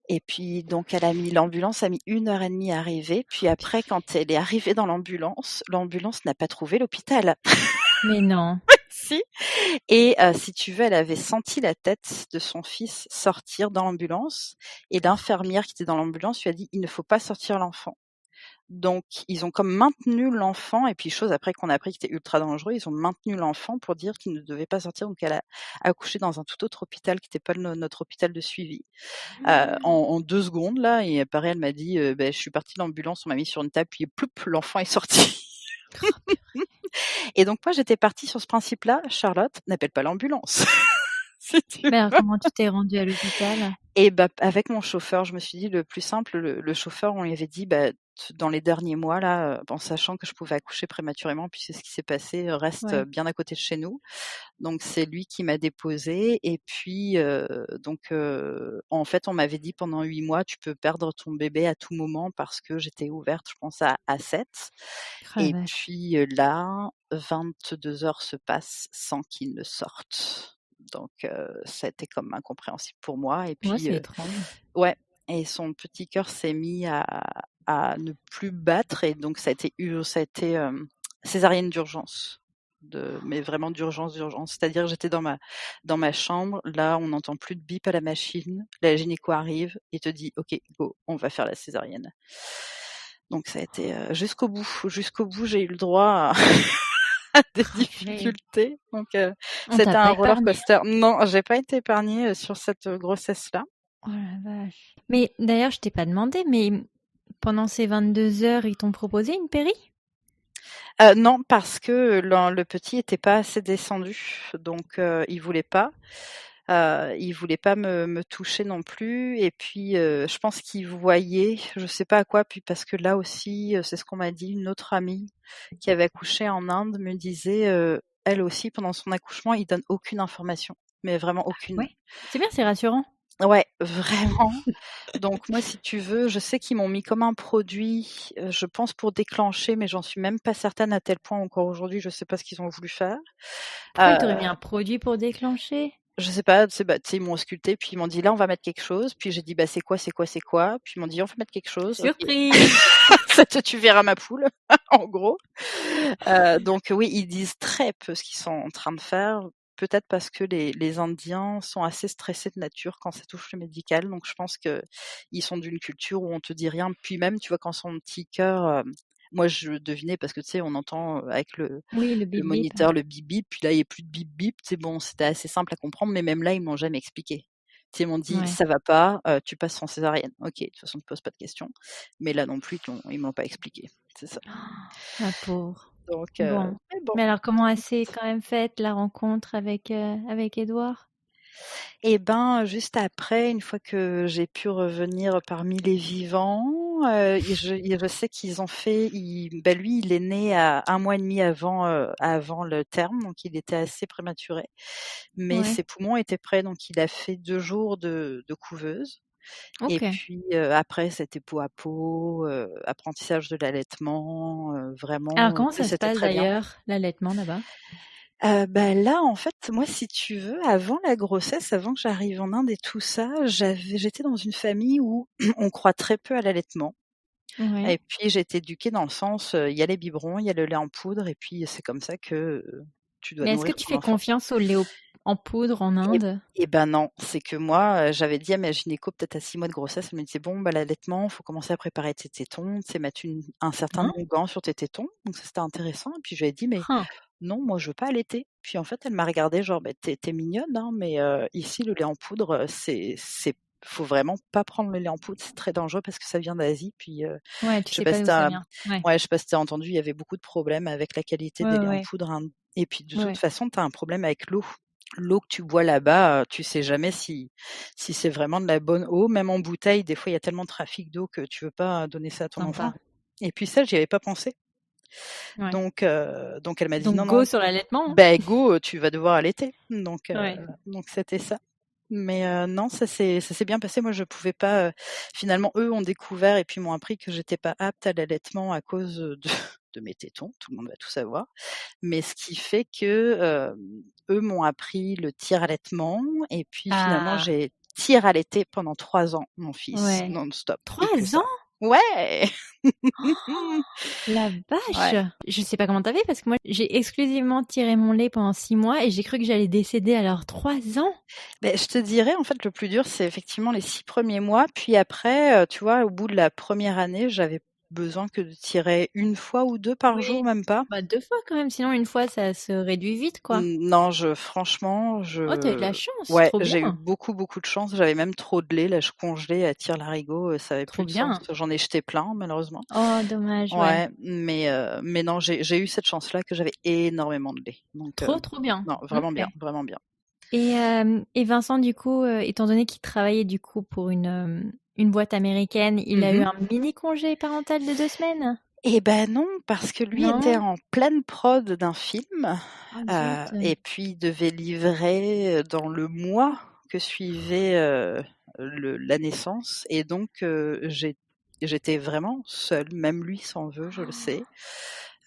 Et puis donc l'ambulance a mis 1 heure et demie à arriver. Puis Oh après, purée. quand elle est arrivée dans l'ambulance n'a pas trouvé l'hôpital. Mais non. Si. Et si tu veux, elle avait senti la tête de son fils sortir dans l'ambulance et l'infirmière qui était dans l'ambulance lui a dit: «Il ne faut pas sortir l'enfant». Donc ils ont comme maintenu l'enfant et puis chose après qu'on a appris que c'était ultra dangereux, ils ont maintenu l'enfant pour dire qu'il ne devait pas sortir. Donc elle a accouché dans un tout autre hôpital qui était pas notre hôpital de suivi. En 2 secondes là. Et pareil, elle m'a dit, beh, je suis partie de l'ambulance, on m'a mis sur une table, puis ploup, l'enfant est sorti. Oh purée. Et donc moi, j'étais partie sur ce principe-là: Charlotte, n'appelle pas l'ambulance, si tu Mais alors veux. comment tu t'es rendue à l'hôpital? Et bah, avec mon chauffeur, je me suis dit le plus simple, le chauffeur, on lui avait dit: «Bah, dans les derniers mois là, en sachant que je pouvais accoucher prématurément, puis c'est ce qui s'est passé, reste Ouais. bien à côté de chez nous». Donc c'est lui qui m'a déposée. Et puis, en fait, on m'avait dit pendant 8 mois: «Tu peux perdre ton bébé à tout moment», parce que j'étais ouverte, je pense à 7. Oh la Et vache. puis, là, 22 heures se passent sans qu'il ne sorte. Donc, ça a été comme incompréhensible pour moi. Et Ouais, puis, c'est étrange. ouais, et son petit cœur s'est mis à ne plus battre. Et donc ça a été, césarienne d'urgence. Mais vraiment d'urgence, d'urgence. C'est-à-dire j'étais dans ma chambre, là, on n'entend plus de bip à la machine, la gynéco arrive et te dit: «OK, go, on va faire la césarienne». Donc ça a été, jusqu'au bout. Jusqu'au bout, j'ai eu le droit à à des Oh purée. difficultés. Donc On t'a c'était un pas roller épargné. coaster. Non, j'ai pas été épargnée, sur cette, grossesse-là. Oh la vache. Mais d'ailleurs, je t'ai pas demandé, mais pendant ces 22 heures, ils t'ont proposé une péri? Non, parce que le petit était pas assez descendu, donc il voulait pas. Il voulait pas me toucher non plus. Et puis, je pense qu'il voyait, je sais pas à quoi. Puis parce que là aussi, c'est ce qu'on m'a dit, une autre amie qui avait accouché en Inde me disait, elle aussi pendant son accouchement, ils donnent aucune information, mais vraiment aucune. Ouais. C'est bien, c'est rassurant. Ouais, vraiment. Donc moi, si tu veux, je sais qu'ils m'ont mis comme un produit, je pense pour déclencher, mais j'en suis même pas certaine à tel point encore aujourd'hui, je sais pas ce qu'ils ont voulu faire. Pourquoi ils t'auraient mis un produit pour déclencher? Je sais pas, tu sais, bah, tu sais, ils m'ont auscultée, puis ils m'ont dit: «Là, on va mettre quelque chose». Puis j'ai dit: «Bah, c'est quoi, c'est quoi, c'est quoi?» Puis ils m'ont dit: «On va mettre quelque chose». OK. Surprise! Ça tu verras ma poule, en gros. Donc oui, ils disent très peu ce qu'ils sont en train de faire. Peut-être parce que les Indiens sont assez stressés de nature quand ça touche le médical. Donc je pense qu'ils sont d'une culture où on te dit rien. Puis même, tu vois, quand son petit cœur, moi je devinais parce que tu sais, on entend, avec Oui, le le bip bip. moniteur, le bip bip, puis là, il y a plus de bip bip. C'est bon, c'était assez simple à comprendre, mais même là, ils m'ont jamais expliqué. Tu sais, ils m'ont dit: Ouais. «Ça va pas, tu passes en césarienne». OK, de toute façon, ne pose pas de questions. Mais là non plus, ils me l'ont pas expliqué. C'est ça. La pauvre. Donc, Bon. mais bon. Mais alors, comment elle s'est quand même faite la rencontre avec Édouard? Et ben, juste après, une fois que j'ai pu revenir parmi les vivants, je sais qu'ils ont fait bah, lui, il est né à 1 mois et demi avant le terme, donc il était assez prématuré. Mais Ouais. ses poumons étaient prêts, donc il a fait 2 jours de couveuse. Et Ok. puis, après, c'était peau à peau, apprentissage de l'allaitement, Alors, vraiment, comment lui, ça se c'était passe très bien. d'ailleurs, l'allaitement là-bas? Bah, là, en fait, moi, si tu veux, avant la grossesse, avant que j'arrive en Inde et tout ça, j'étais dans une famille où on croit très peu à l'allaitement. Ouais. Et puis j'ai été éduquée dans le sens, il y a les biberons, il y a le lait en poudre et puis c'est comme ça que, tu dois Mais est-ce que nourrir tu ton fais enfant. confiance au lait en poudre en Et Inde? et ben non, c'est que moi, j'avais dit à ma gynéco peut-être à 6 mois de grossesse, elle me disait: «Bon, bah, l'allaitement, faut commencer à préparer tes tétons, tu sais, mettre un certain Hein? onguent sur tes tétons», donc ça, c'était intéressant et puis je lui ai dit: «Mais Hein. non, moi, je veux pas allaiter». Puis en fait, elle m'a regardée genre: «Bah, tu mignonne, hein, mais ici, le lait en poudre, c'est faut vraiment pas prendre le lait en poudre, c'est très dangereux parce que ça vient d'Asie». Puis Ouais, tu je sais sais pas pas si d'où tu ça vient. Ouais. ouais, je sais pas si tu entendu, il y avait beaucoup de problèmes avec la qualité des Ouais, laits en ouais, poudre, hein, et puis de ouais, toute ouais. façon, tu as un problème avec l'eau. L'eau que tu bois là-bas, tu sais jamais si c'est vraiment de la bonne eau. Même en bouteille, des fois, il y a tellement de trafic d'eau que tu veux pas donner ça à ton enfant Sympa. et puis ça, j'y avais pas pensé. Ouais. Donc elle m'a dit: Donc «Non, go non, sur l'allaitement, hein? ben go, tu vas devoir allaiter». Ouais. Donc c'était ça. Mais non, ça s'est bien passé. Moi, je pouvais pas, finalement, eux ont découvert et puis m'ont appris que j'étais pas apte à l'allaitement à cause, de mes tétons. Tout le monde va tout savoir. Mais ce qui fait que, eux m'ont appris le tire-allaitement et puis finalement Ah, j'ai tire-allaité pendant 3 ans mon fils ouais. non-stop et que 3 ça. ans? Ouais! La vache! Ouais. Je sais pas comment tu as fait parce que moi, j'ai exclusivement tiré mon lait pendant 6 mois et j'ai cru que j'allais décéder. Alors 3 ans? Beh, je te dirais, en fait, le plus dur, c'est effectivement les 6 premiers mois. Puis après, tu vois, au bout de la première année, j'avais besoin que de tirer 1 fois ou 2 par jour, Oui. même pas. Bah 2 fois quand même, sinon une fois ça se réduit vite, quoi. Non, franchement, Oh, tu as eu de la chance, ouais, trop j'ai eu bien, beaucoup, beaucoup de chance. J'avais même trop de lait, là, je congelais à tire-larigot, ça avait plus trop de sens. bien. J'en ai jeté plein, malheureusement. Oh dommage, ouais. Ouais, mais non, j'ai eu cette chance-là que j'avais énormément de lait. Trop, trop bien. Non, vraiment bien, OK. vraiment bien. Et Vincent, du coup, étant donné qu'il travaillait du coup pour une boîte américaine, il a eu Mmh. un mini congé parental de 2 semaines? Eh ben non, parce que lui était Non? en pleine prod d'un film, Ah zut. et puis il devait livrer, dans le mois que suivait, le la naissance et donc j'étais vraiment seule, même lui s'en veut, je le sais.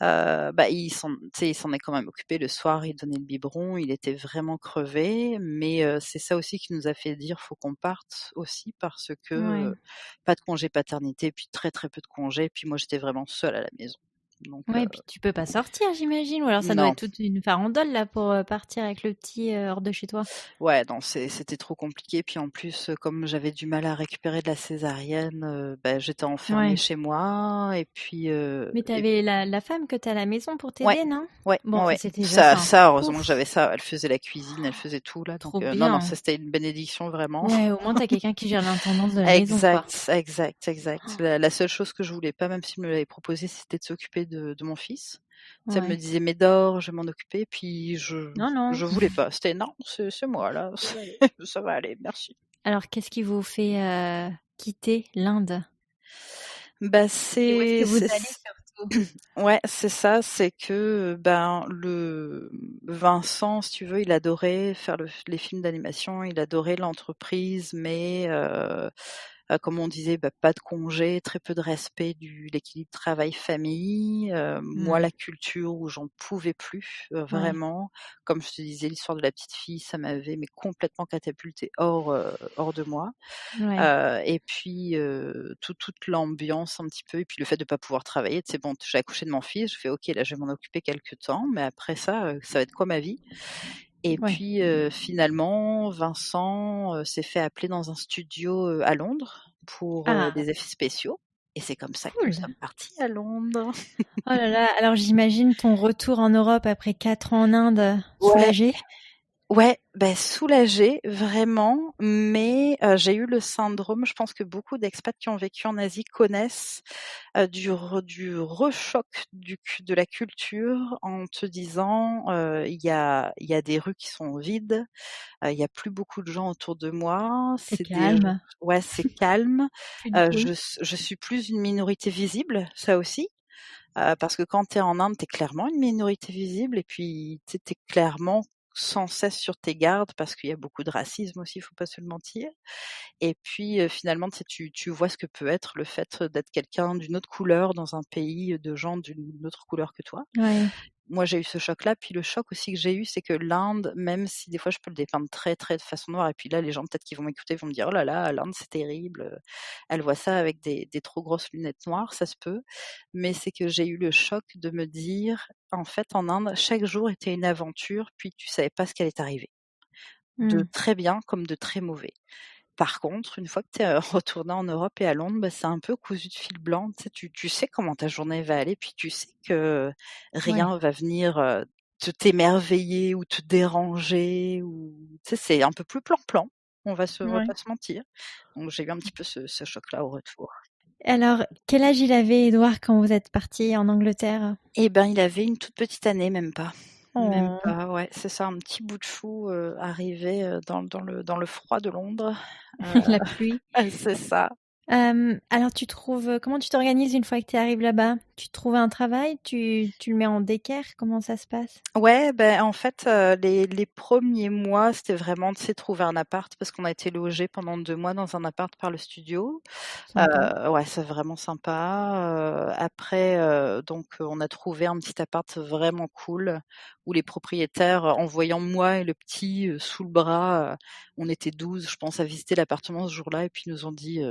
Bah, tu sais, il s'en est quand même occupé le soir, il donnait le biberon, il était vraiment crevé, mais c'est ça aussi qui nous a fait dire: «Faut qu'on parte aussi» parce que, Ouais. pas de congé paternité, puis très, très peu de congés, puis moi j'étais vraiment seule à la maison. Donc Ouais, puis tu peux pas sortir, j'imagine? Ou alors ça doit non. être toute une farandole là pour, partir avec le petit, hors de chez toi? Ouais, non, c'était trop compliqué. Puis en plus, comme j'avais du mal à récupérer de la césarienne, bah, j'étais enfermée Ouais. chez moi et puis, Mais t'avais la femme que t'as à la maison pour ouais, t'aider, non? ouais, Bon, ouais, enfin, ouais. c'était déjà Ça ça. ça heureusement que Ouf, j'avais ça. Elle faisait la cuisine, elle faisait tout là, donc trop non, non, bien. ça c'était une bénédiction vraiment. Ouais, au moins t'as quelqu'un qui gère l'intendance de la maison, quoi. Exact, exact, exact. La seule chose que je voulais pas, même s'il me l'avait proposé, c'était de s'occuper de mon fils. Tu sais, elle me Ouais. disait: «Mais dors, je vais m'en occuper», puis Non, non, je voulais pas. C'était: «Non, c'est moi là, ça va aller. ça va aller, merci». Alors, qu'est-ce qui vous fait, quitter l'Inde? Bah, Et où est-ce que vous allez surtout? ouais, c'est ça, c'est que, ben, Vincent, si tu veux, il adorait faire les films d'animation, il adorait l'entreprise, mais comme on disait, bah, pas de congé, très peu de respect de l'équilibre travail-famille. Moi, la Ouais, culture où j'en pouvais plus, ouais, vraiment. Comme je te disais, l'histoire de la petite fille, ça m'avait mais complètement catapultée hors de moi. ouais. Et puis, toute l'ambiance un petit peu et puis le fait de pas pouvoir travailler. Tu sais, bon, j'ai accouché de mon fils, je fais: «OK, là, je vais m'en occuper quelque temps, mais après ça, ça va être quoi ma vie?» Et Ouais. puis, finalement, Vincent, s'est fait appeler dans un studio, à Londres pour, Ah, des effets spéciaux et c'est comme ça que nous cool. sommes partis à Londres. Oh là là, alors j'imagine ton retour en Europe après 4 ans en Inde, Ouais. soulagé? Ouais, ben soulagée, vraiment, mais j'ai eu le syndrome, je pense que beaucoup d'expats qui ont vécu en Asie connaissent, du rechoc de la culture en te disant, il y a des rues qui sont vides, il y a plus beaucoup de gens autour de moi, C'est calme, ouais, c'est calme, plus de bruit. je suis plus une minorité visible, ça aussi, parce que quand tu es en Inde, tu es clairement une minorité visible et puis tu es clairement sans cesse sur tes gardes parce qu'il y a beaucoup de racisme aussi, il faut pas se le mentir et puis, finalement, tu sais, tu vois ce que peut être le fait d'être quelqu'un d'une autre couleur dans un pays de gens d'une autre couleur que toi Ouais. moi j'ai eu ce choc-là. Puis le choc aussi que j'ai eu, c'est que l'Inde, même si des fois je peux le dépeindre très, très de façon noire et puis là les gens peut-être qui vont m'écouter vont me dire: «Oh là là, l'Inde c'est terrible, elle voit ça avec des trop grosses lunettes noires», ça se peut. Mais c'est que j'ai eu le choc de me dire: «En fait en Inde, chaque jour était une aventure, puis tu savais pas ce qui allait t'arriver». De Mmh. très bien comme de très mauvais. Par contre, une fois que tu es, retournée en Europe et à Londres, bah, c'est un peu cousu de fil blanc. Tu sais, tu sais comment ta journée va aller, puis tu sais que Ouais. rien va venir, te t'émerveiller ou te déranger ou tu sais, c'est un peu plus plan-plan. On va Ouais. pas se mentir. Donc j'ai eu un petit peu ce choc-là au retour. Alors, quel âge il avait Édouard quand vous êtes partis en Angleterre? Eh ben, il avait une toute petite année, même pas. Même Oh, pas, ouais, c'est ça, un petit bout de chou, arrivé, dans le froid de Londres. la pluie. C'est ça. Alors comment tu t'organises une fois que tu arrives là-bas? Tu trouves un travail? Tu le mets en d'équerre? Comment ça se passe? Ouais, ben, en fait, les 1ers mois, c'était vraiment, tu sais, trouver un appart parce qu'on a été logés pendant 2 mois dans un appart par le studio. Sympa. Ouais, c'est vraiment sympa, après, donc, on a trouvé un petit appart vraiment cool où les propriétaires, en voyant moi et le petit, sous le bras, on était 12, je pense, à visiter l'appartement ce jour-là et puis ils nous ont dit,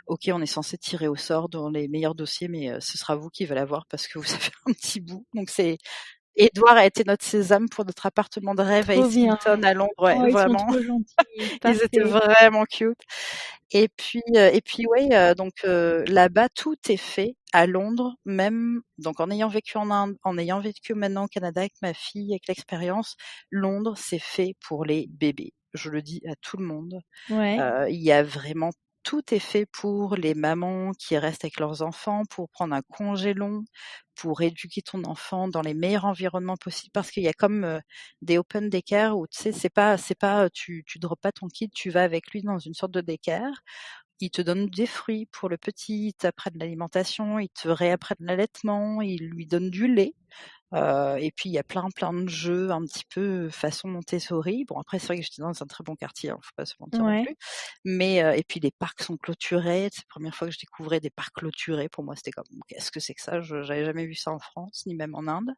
«OK, on est censé tirer au sort dans les meilleurs dossiers, mais, ce sera vous qui va l'avoir parce que vous avez un petit bout». Donc c'est Édouard a été notre sésame pour notre appartement de rêve à Trop bien. Islington à Londres, ouais, Oh, ils sont vraiment. trop gentils. Ils étaient Parfait. vraiment cute et puis ouais, donc là-bas, tout est fait à Londres, même donc en ayant vécu en Inde, en ayant vécu maintenant au Canada avec ma fille, avec l'expérience, Londres, c'est fait pour les bébés. Je le dis à tout le monde. Ouais. Il y a vraiment tout est fait pour les mamans qui restent avec leurs enfants, pour prendre un congé long, pour éduquer ton enfant dans les meilleurs environnements possibles. Parce qu'il y a comme, des open daycare où tu sais, c'est pas, tu droppes pas ton kid, tu vas avec lui dans une sorte de daycare. Ils te donnent des fruits pour le petit, ils t'apprennent l'alimentation, ils te réapprennent l'allaitement, ils lui donnent du lait. Et puis il y a plein, plein de jeux un petit peu façon Montessori. Bon après c'est vrai que j'étais dans un très bon quartier, hein, faut pas se mentir non Ouais. plus. Mais et puis les parcs sont clôturés. C'est la première fois que je découvrais des parcs clôturés. Pour moi, c'était comme: «Qu'est-ce que c'est que ça?» J'avais jamais vu ça en France, ni même en Inde.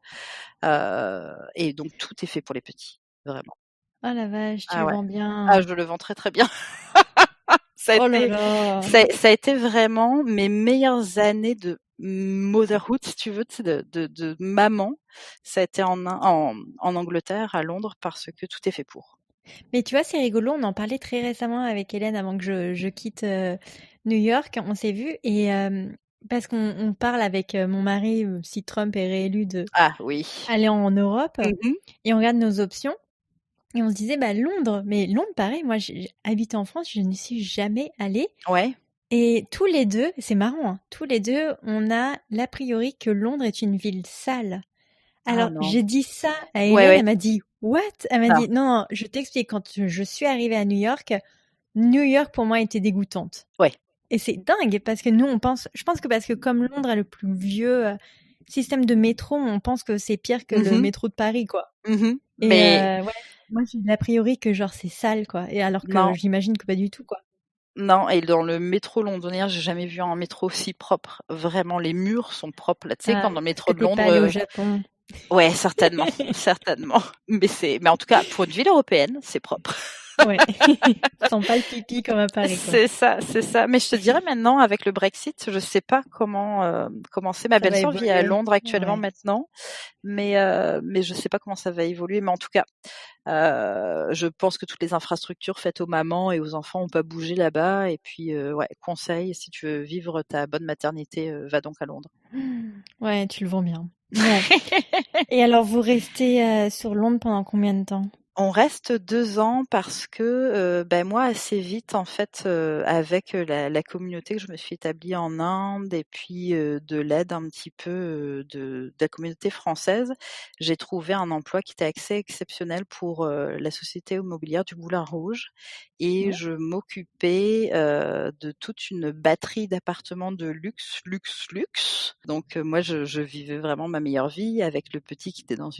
Et donc tout est fait pour les petits, vraiment. Oh la vache, tu Ah le ouais. vends Ah bien. je le vends très, très bien. Ça a Oh là été là. ça a été vraiment mes meilleures années de motherhood, si tu veux, tu sais, de maman. Ça a été en Angleterre, à Londres, parce que tout est fait pour. Mais tu vois, c'est rigolo, on en parlait très récemment avec Hélène avant que je quitte New York. On s'est vu et parce qu'on parle avec mon mari, si Trump est réélu, de Ah oui. aller en Europe Mmh. et on regarde nos options et on se disait, bah Londres, mais Londres, pareil, moi j'ai habité en France, je n'y suis jamais allée. Ouais. Et tous les deux, c'est marrant, hein, tous les deux, on a l'a priori que Londres est une ville sale. Ah Alors, non. j'ai dit ça à Ouais, Hélène, ouais. elle m'a dit, What? Elle m'a Non. dit, non, non, je t'explique, quand je suis arrivée à New York pour moi était dégoûtante. Ouais. Et c'est dingue parce que nous, je pense que parce que comme Londres a le plus vieux système de métro, on pense que c'est pire que le Mmh. métro de Paris, quoi. Mmh. Et Mais ouais, moi j'ai l'a priori que genre c'est sale, quoi. Et alors que non, j'imagine que pas du tout, quoi. non et dans le métro londonien, j'ai jamais vu un métro aussi propre. Vraiment, les murs sont propres, là. Tu sais, quand Ah, dans le parce que métro de t'es pas Londres, allée au Japon. ouais, certainement, certainement. Mais en tout cas, pour une ville européenne, c'est propre. Ouais. Sans pas le pipi comme à Paris, quoi. C'est ça, c'est ça. Mais je te dirais maintenant avec le Brexit, je sais pas comment c'est. Ma Ça va belle-sœur vit à évoluer. Londres actuellement Ouais. maintenant, mais je sais pas comment ça va évoluer. Mais en tout cas, je pense que toutes les infrastructures faites aux mamans et aux enfants ont pas bougé là-bas. Et puis ouais, conseil, si tu veux vivre ta bonne maternité, va donc à Londres. Ouais, tu le vends bien. Bon. Et alors, vous restez sur Londres pendant combien de temps? On reste 2 ans parce que, moi assez vite en fait, avec, la communauté que je me suis établie en Inde et puis, de l'aide un petit peu, de la communauté française, j'ai trouvé un emploi qui était assez exceptionnel pour, la société immobilière du Moulin Rouge et Ouais. je m'occupais, de toute une batterie d'appartements de luxe, luxe, luxe. Donc, moi je vivais vraiment ma meilleure vie avec le petit qui était dans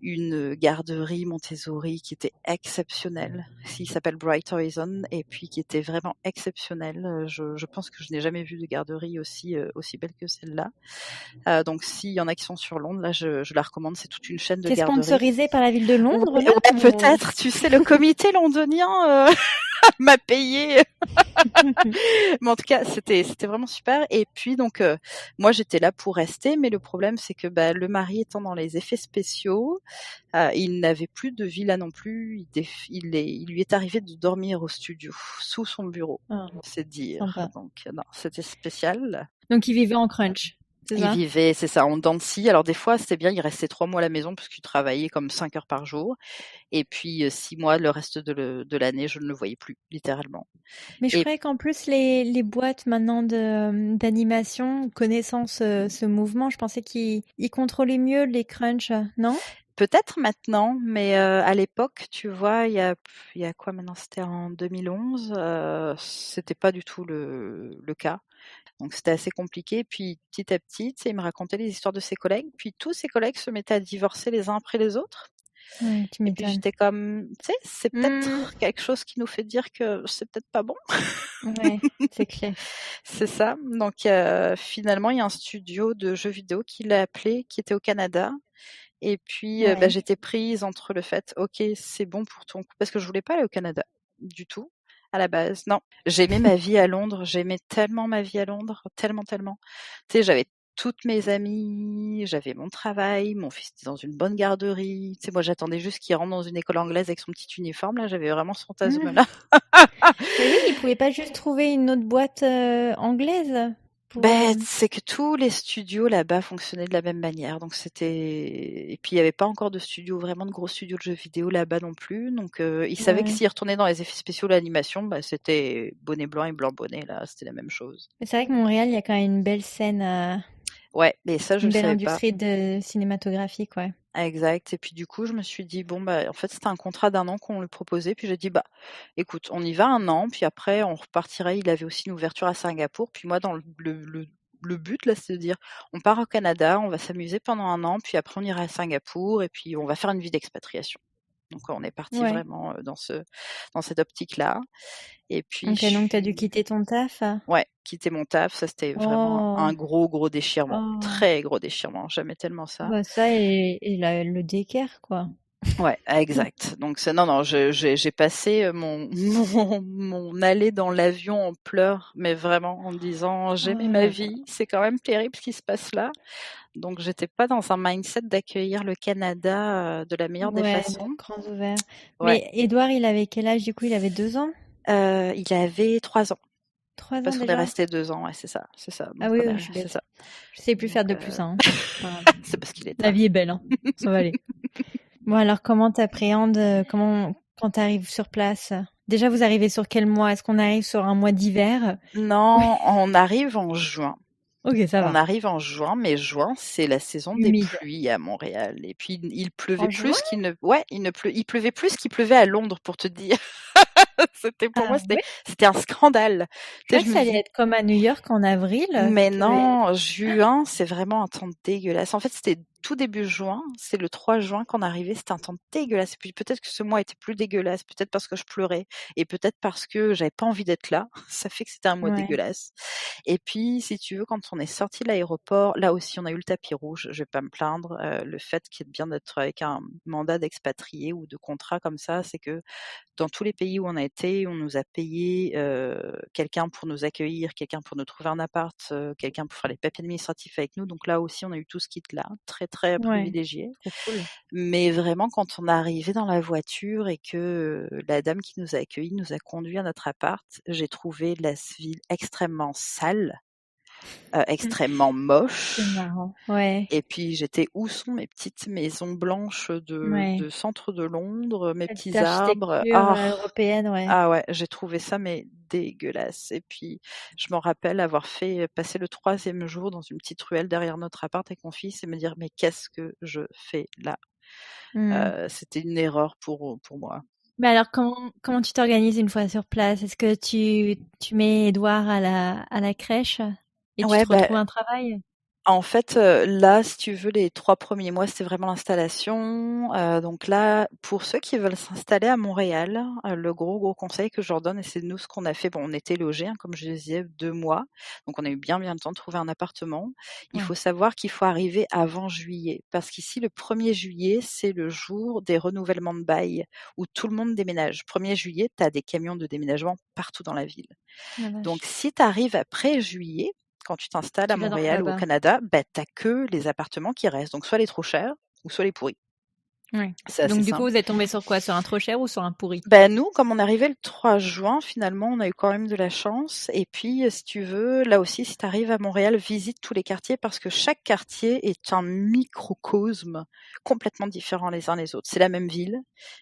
une garderie Montessori qui était exceptionnelle. Il s'appelle Bright Horizon et puis qui était vraiment exceptionnelle. Je pense que je n'ai jamais vu de garderie aussi belle que celle-là. Donc s'il y en a qui sont sur Londres, là je la recommande. C'est toute une chaîne de C'est garderies. sponsorisé par la ville de Londres, Ouais, là, ouais, peut-être. Tu sais, le comité londonien m'a payé. Mais en tout cas, c'était vraiment super. Et puis donc moi j'étais là pour rester, mais le problème c'est que le mari étant dans les effets spéciaux, il n'avait plus de villa non plus. Il lui est arrivé de dormir au studio sous son bureau. Ah, C'est dire. sympa. Donc non, c'était spécial. Donc, il vivait en crunch, c'est Il ça? vivait, c'est ça, en dents de scie. Alors des fois c'était bien, il restait 3 mois à la maison parce qu'il travaillait comme 5 heures par jour. Et puis 6 mois, le reste de l'année, je ne le voyais plus, littéralement. Mais je Et croyais qu'en plus, les boîtes maintenant d'animation connaissant ce mouvement, je pensais qu'ils contrôlaient mieux les crunchs, non? peut-être maintenant, mais à l'époque, tu vois, il y a quoi maintenant? C'était en 2011, c'était pas du tout le cas. Donc c'était assez compliqué. Puis petit à petit, tu sais, il me racontait les histoires de ses collègues. Puis tous ses collègues se mettaient à divorcer les uns après les autres. Ouais, tu Et puis m'étonnes. j'étais comme, tu sais, c'est Mmh, peut-être quelque chose qui nous fait dire que c'est peut-être pas bon. ouais, c'est clair. C'est ça. Donc finalement, il y a un studio de jeux vidéo qui l'a appelé, qui était au Canada. Et puis Ouais. j'étais prise entre le fait, ok, c'est bon pour ton coup, parce que je voulais pas aller au Canada du tout à la base. Non, j'aimais ma vie à Londres, j'aimais tellement ma vie à Londres, tellement, tellement. Tu sais, j'avais toutes mes amies, j'avais mon travail, mon fils était dans une bonne garderie. Tu sais, moi j'attendais juste qu'il rentre dans une école anglaise avec son petit uniforme. Là, j'avais vraiment ce Mmh. fantasme-là. Mais oui, ils pouvaient pas juste trouver une autre boîte anglaise pour. C'est que tous les studios là-bas fonctionnaient de la même manière. Donc c'était et puis il y avait pas encore de studio, vraiment de gros studios de jeux vidéo là-bas non plus. Donc ils savaient que Ouais. s'ils retournaient dans les effets spéciaux, l'animation, c'était bonnet blanc et blanc bonnet là, c'était la même chose. Mais c'est vrai que Montréal, il y a quand même une belle scène, Ouais, mais ça je une le belle savais pas. industrie de cinématographique, ouais. Exact. Et puis du coup, je me suis dit bon en fait c'était un contrat d'un an qu'on lui proposait. Puis j'ai dit écoute, on y va un an, puis après on repartira. Il avait aussi une ouverture à Singapour. Puis moi dans le but là, c'est de dire on part au Canada, on va s'amuser pendant un an, puis après on ira à Singapour et puis on va faire une vie d'expatriation. Donc on est parti Ouais. vraiment dans cette optique-là. Et puis Ok, je donc t'as dû suis quitter ton taf. ouais, quitter mon taf, ça c'était vraiment un Oh, gros déchirement, oh. très gros déchirement. Jamais tellement ça. Bah ça et le déquer, quoi. Ouais, exact. Donc c'est non, j'ai passé mon mon allée dans l'avion en pleurs, mais vraiment en me disant: «J'aimais Oh ma là là. vie, c'est quand même terrible ce qui se passe là». Donc j'étais pas dans un mindset d'accueillir le Canada, de la meilleure des Ouais, de façons. grands ouverts. Ouais, Mais Édouard, il avait quel âge du coup? Il avait 2 ans? il avait 3 ans, 3 ans parce qu'on est déjà? resté 2 ans, ouais, c'est ça. Ah Donc oui, on oui, est je suis c'est bête. ça. Je sais plus faire Donc de plus, hein. C'est pas grave. c'est parce qu'il est La tard. vie est belle, hein. Ça va aller. Bon, alors comment t'appréhendes, comment, quand t'arrives sur place? Déjà, vous arrivez sur quel mois? Est-ce qu'on arrive sur un mois d'hiver? Oui. Non, on arrive en juin. Ok, ça On va. arrive en juin, mais juin, c'est la saison des Humide. pluies à Montréal. Et puis il pleuvait En juin? plus qu'il ne, ouais, il pleuvait plus qu'il pleuvait à Londres, pour te dire. C'était pour moi, Ah c'était ouais? c'était un scandale. Je Tu sais, croyais je que me ça allait dis, être comme à New York en avril, mais qu'il y avait. non, juin, c'est vraiment un temps dégueulasse. En fait, c'était tout début juin, c'est le 3 juin qu'on arrivait, c'était un temps dégueulasse. Et puis peut-être que ce mois était plus dégueulasse, peut-être parce que je pleurais, et peut-être parce que j'avais pas envie d'être là. Ça fait que c'était un mois Ouais, dégueulasse. Et puis, si tu veux, quand on est sorti de l'aéroport, là aussi, on a eu le tapis rouge. Je vais pas me plaindre. Le fait qu'il y ait bien d'être avec un mandat d'expatrié ou de contrat comme ça, c'est que dans tous les pays où on a été, on nous a payé quelqu'un pour nous accueillir, quelqu'un pour nous trouver un appart, quelqu'un pour faire les papiers administratifs avec nous. Donc là aussi, on a eu tout ce kit-là, très très ouais, privilégié. trop cool. Mais vraiment, quand on est arrivé dans la voiture et que la dame qui nous a accueillis nous a conduits à notre appart, j'ai trouvé la ville extrêmement sale, extrêmement C'est moche. marrant. Ouais, Et puis j'étais où sont mes petites maisons blanches ouais. de centre de Londres, mes La petite petits arbres. architecture Ah, européenne, ouais. ah ouais, j'ai trouvé ça mais dégueulasse. Et puis je me rappelle avoir fait passer le troisième jour dans une petite ruelle derrière notre appart avec mon fils et me dire mais qu'est-ce que je fais là? Hmm. C'était une erreur pour moi. Mais alors, comment tu t'organises une fois sur place? Est-ce que tu mets Édouard à la crèche et tu Ouais, te retrouves un travail? En fait, là, si tu veux, les 3 premiers mois, c'était vraiment l'installation. Donc là, pour ceux qui veulent s'installer à Montréal, le gros conseil que je leur donne et c'est nous ce qu'on a fait, bon, on était logés, comme je le disais, 2 mois, donc on a eu bien le temps de trouver un appartement. Il Ouais. faut savoir qu'il faut arriver avant juillet parce qu'ici, le 1er juillet, c'est le jour des renouvellements de bail où tout le monde déménage. 1er juillet, tu as des camions de déménagement partout dans la ville. La Donc vache. si tu arrives après juillet, quand tu t'installes à Tu vas dans Montréal ou au là-bas. Canada, tu que les appartements qui restent. Donc soit les trop chers ou soit les pourris. Ouais. C'est assez Donc du coup, simple. vous êtes tombé sur quoi? Sur un trop cher ou sur un pourri? Nous, comme on est arrivé le 3 juin, finalement, on a eu quand même de la chance. Et puis, si tu veux, là aussi, si tu arrives à Montréal, visite tous les quartiers parce que chaque quartier est un microcosme complètement différent les uns les autres. C'est la même ville,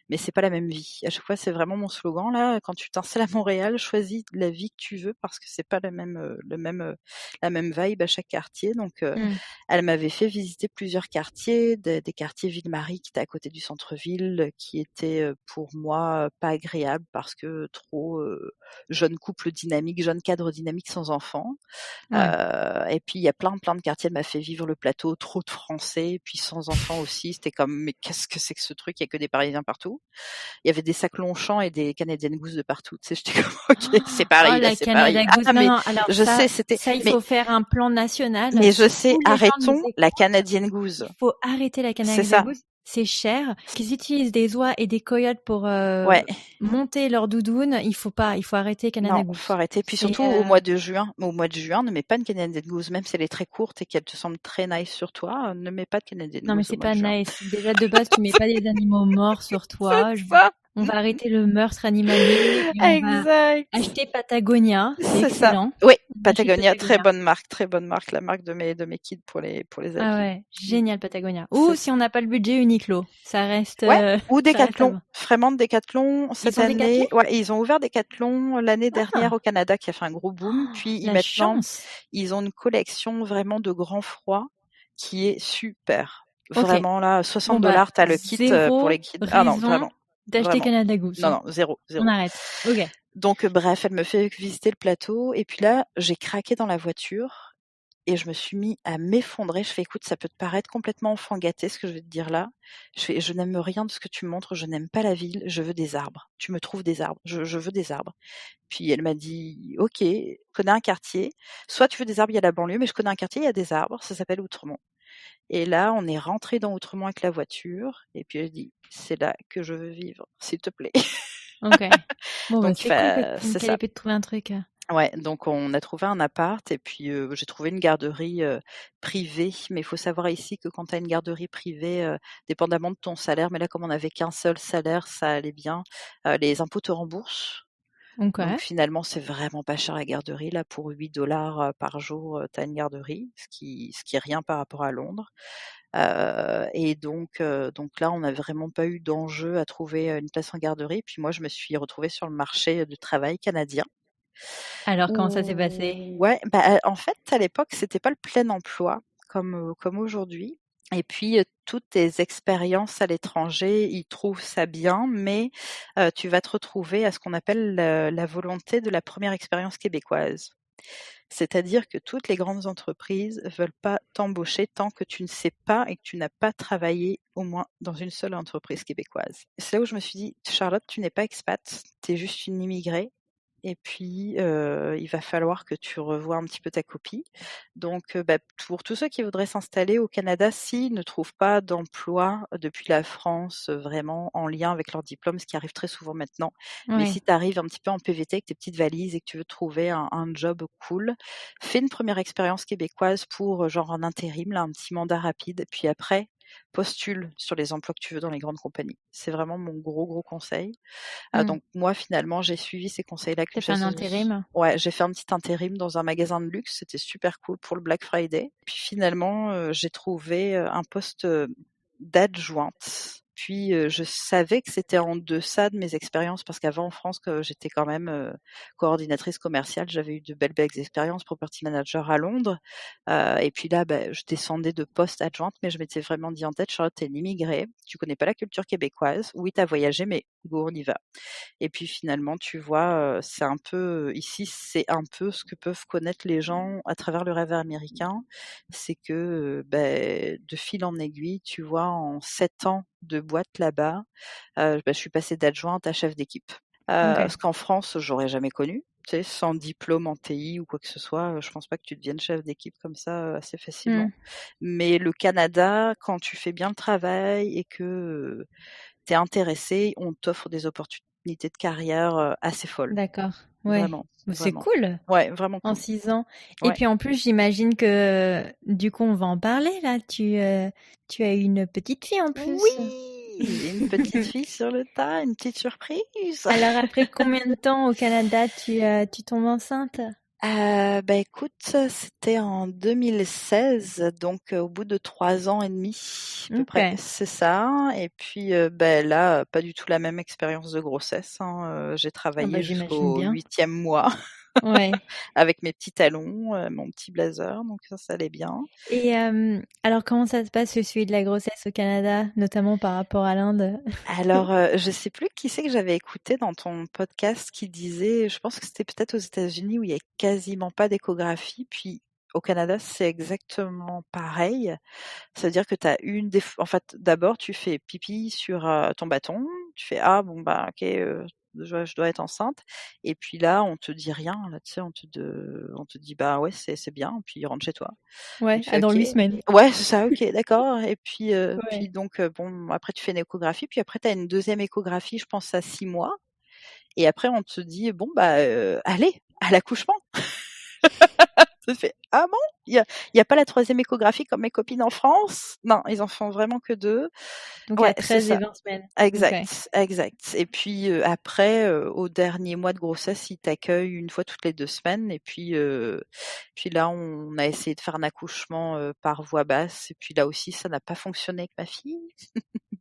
mais c'est pas la même vie. À chaque fois, c'est vraiment mon slogan là. Quand tu t'installes à Montréal, choisis la vie que tu veux parce que c'est pas la même vibe à chaque quartier. Donc, Mmh. elle m'avait fait visiter plusieurs quartiers, des quartiers Ville-Marie qui étaient à côté du centre-ville, qui étaient pour moi pas agréables parce que trop jeune couple dynamique, jeune cadre dynamique sans enfants. Ouais. Et puis il y a plein de quartiers. Elle m'a fait vivre le plateau, trop de Français, puis sans enfants aussi. C'était comme mais qu'est-ce que c'est que ce truc? Il y a que des Parisiens partout. Il y avait des sacs Longchamp et des Canadian Goose de partout. Tu sais, j'étais comme ok, c'est Oh, Paris là, la c'est Paris. Canada Goose. Ah Non, mais non, alors je sais, ça, il faut faire un plan national. mais je Si sais, tous les gens nous arrêtons la écoutent, Canadian il Goose. faut arrêter la C'est Canada ça. Goose. C'est cher. Qu'ils utilisent des oies et des coyotes pour Ouais. monter leur doudoune, il faut pas. Il faut arrêter Canada Non, faut Goose. arrêter. Puis C'est surtout au mois de juin, ne mets pas une Canadian Goose, même si elle est très courte et qu'elle te semble très nice sur toi, ne mets pas de Canadian non, mais Goose au c'est mois de pas juin. nice. Déjà de base, tu mets pas des animaux morts sur C'est toi. ça. On va arrêter le meurtre animalier et on va Exact. acheter Patagonia. C'est C'est ça. excellent. Oui, On achète Patagonia, Patagonia. très bonne marque, la marque de mes kids pour les Ah habits. ouais, génial Patagonia. Ou C'est si ça. on n'a pas le budget, Uniqlo. Ça reste, Ouais, ou ça reste à Decathlon. voir. Vraiment Decathlon Ils cette sont Décathlon? année. Ouais, ils ont ouvert Decathlon l'année dernière Ah! au Canada qui a fait un gros boom. Oh, Puis la maintenant, chance! ils ont une collection vraiment de grand froid qui est super. OK. Vraiment là, Bon bah, 60 $, t'as le kit pour les 0 kids. Ah non, raison vraiment, d'acheter vraiment. Canada Goose, Non, hein. non, zéro, On zéro. arrête. OK. Donc bref, elle me fait visiter le plateau et puis là, j'ai craqué dans la voiture et je me suis mis à m'effondrer. Je fais: «Écoute, ça peut te paraître complètement enfant gâté ce que je vais te dire là». Je fais: «Je n'aime rien de ce que tu me montres, je n'aime pas la ville, je veux des arbres. Tu me trouves des arbres, je veux des arbres». Puis elle m'a dit: «OK, je connais un quartier, soit tu veux des arbres, il y a la banlieue, mais je connais un quartier, il y a des arbres, ça s'appelle Outremont». Et là, on est rentrés dans Outremont avec la voiture et puis elle dit: «C'est là que je veux vivre, s'il te plaît». OK. Bon bah, Donc c'est cool c'est qu'elle ait ça. pu te trouver un truc. Ouais, donc on a trouvé un appart et puis, j'ai trouvé une garderie, privée. Mais il faut savoir ici que quand tu as une garderie privée, dépendamment de ton salaire, mais là comme on avait qu'un seul salaire, ça allait bien, les impôts te remboursent. Donc OK. finalement, c'est vraiment pas cher la garderie. Là, pour 8 $ par jour, tu as une garderie, ce qui est rien par rapport à Londres. Et donc là, on n'a vraiment pas eu d'enjeu à trouver, une place en garderie. Puis moi, je me suis retrouvée sur le marché du travail canadien. Alors comment ça s'est passé? Ouais, en fait, à l'époque, c'était pas le plein emploi comme aujourd'hui et puis, toutes tes expériences à l'étranger, ils trouvent ça bien, mais tu vas te retrouver à ce qu'on appelle la volonté de la première expérience québécoise. C'est-à-dire que toutes les grandes entreprises veulent pas t'embaucher tant que tu ne sais pas et que tu n'as pas travaillé au moins dans une seule entreprise québécoise. C'est là où je me suis dit: «Charlotte, tu n'es pas expat, tu es juste une immigrée et puis, il va falloir que tu revoies un petit peu ta copie». Donc, pour tous ceux qui voudraient s'installer au Canada, s'ils ne trouvent pas d'emploi depuis la France, vraiment en lien avec leur diplôme, ce qui arrive très souvent maintenant, mais Ouais. si tu arrives un petit peu en PVT avec tes petites valises et que tu veux trouver un job cool, fais une première expérience québécoise pour, genre en intérim, là, un petit mandat rapide, puis après postule sur les emplois que tu veux dans les grandes compagnies. C'est vraiment mon gros conseil. Mmh. Donc moi, finalement, j'ai suivi ces conseils-là Tu qu'une as fait un chasseuse. intérim? Ouais, j'ai fait un petit intérim dans un magasin de luxe, c'était super cool pour le Black Friday. Puis finalement, j'ai trouvé, un poste, d'adjointe. Puis, je savais que c'était en deçà de mes expériences parce qu'avant en France, que j'étais quand même, coordinatrice commerciale. J'avais eu de belles expériences, property manager à Londres, et puis là, je descendais de poste adjointe, mais je m'étais vraiment dit en tête: «Charlotte, tu es une immigrée, tu connais pas la culture québécoise. Oui, tu as voyagé, mais go, on y va. Et puis finalement, tu vois, c'est un peu ici, c'est un peu ce que peuvent connaître les gens à travers le rêve américain. C'est que, de fil en aiguille, tu vois, en 7 ans de boîte là-bas, je suis passée d'adjointe à chef d'équipe. OK. Ce qu'en France, j'aurais jamais connu. Tu sais, sans diplôme en TI ou quoi que ce soit, je pense pas que tu deviennes chef d'équipe comme ça, assez Mmh. facilement. Mais le Canada, quand tu fais bien le travail et que, tu es intéressé, on t'offre des opportunités de carrière, assez folles. D'accord. Ouais. Vraiment, Bah, c'est vraiment. cool, Ouais, vraiment en cool. 6 ans. Et Ouais. puis en plus, j'imagine que du coup, on va en parler là. Tu as une petite fille en Oui! plus. J'ai une petite fille sur le tas, une petite surprise. Alors après combien de temps au Canada tu tombes enceinte? Écoute, c'était en 2016, donc au bout de 3 ans et demi à peu près, OK. c'est ça. Et puis, là, pas du tout la même expérience de grossesse, hein, j'ai Ah bah, travaillé j'imagine jusqu'au bien. 8e mois Ouais. avec mes petits talons, mon petit blazer, donc ça allait bien. Et alors comment ça se passe le suivi de la grossesse au Canada, notamment par rapport à l'Inde? Alors, je sais plus qui c'est que j'avais écouté dans ton podcast qui disait, je pense que c'était peut-être aux États-Unis où il y a quasiment pas d'échographie, puis au Canada, c'est exactement pareil. Ça veut dire que tu as une en fait, d'abord, tu fais pipi sur, ton bâton, tu fais: «Ah bon, bah, OK, je dois être enceinte», et puis là, on te dit rien, là, tu sais, on te dit: «Bah, ouais, c'est bien», puis rentre chez toi. Donc Ouais, tu ah fais: dans «OK». 8 semaines. Ouais, c'est ça, OK, d'accord, et puis, Ouais. donc bon, après tu fais une échographie, puis après tu as une deuxième échographie, je pense à 6 mois, et après on te dit: «Bon, allez, à l'accouchement». Tu fais: «Ah bon? Il y a pas la troisième échographie comme mes copines en France?» Non, ils en font vraiment que 2. Donc à Ouais, c'est 13 et ça. 20 semaines. OK. Exact, exact, et puis, après, au dernier mois de grossesse, ils t'accueillent une fois toutes les 2 semaines, et puis là, on a essayé de faire un accouchement, par voie basse, et puis là aussi, ça n'a pas fonctionné avec ma fille.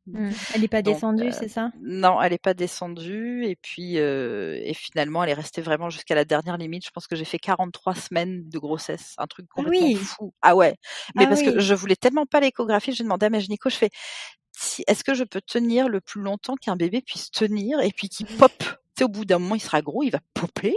Mmh. Elle est pas Donc descendue, c'est ça? non, elle est pas descendue, et puis, et finalement, elle est restée vraiment jusqu'à la dernière limite. Je pense que j'ai fait 43 semaines de grossesse, un truc Ah complètement oui! fou. Ah ouais, mais Ah parce que oui! je voulais tellement pas l'échographie, j'ai demandé à ma gynéco, je fais: «Si Est-ce que je peux tenir le plus longtemps qu'un bébé puisse tenir et puis qu'il pop?» Tu sais, au bout d'un moment, il sera gros, il va popper.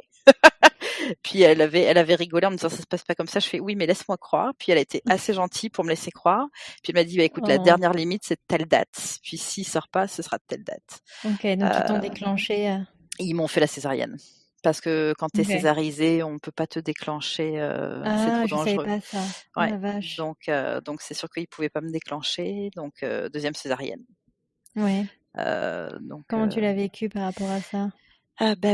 Puis elle avait rigolé en me disant: «Ça se passe pas comme ça». Je fais: «Oui, mais laisse-moi croire». Puis elle a été assez gentille pour me laisser croire. Puis elle m'a dit: «Bah, écoute, la Oh. dernière limite, c'est de telle date. Puis s'il sort pas, ce sera de telle date». OK, donc ils t'ont Heu, déclenché, Ils m'ont fait la césarienne. Parce que quand tu es OK. césarisée, on peut pas te déclencher, c'est Ah, trop je savais dangereux. pas ça. Oh Ouais, la vache. donc c'est sûr qu'ils pouvaient pas me déclencher, donc 2e césarienne. Ouais. Donc Comment tu l'as vécu par rapport à ça?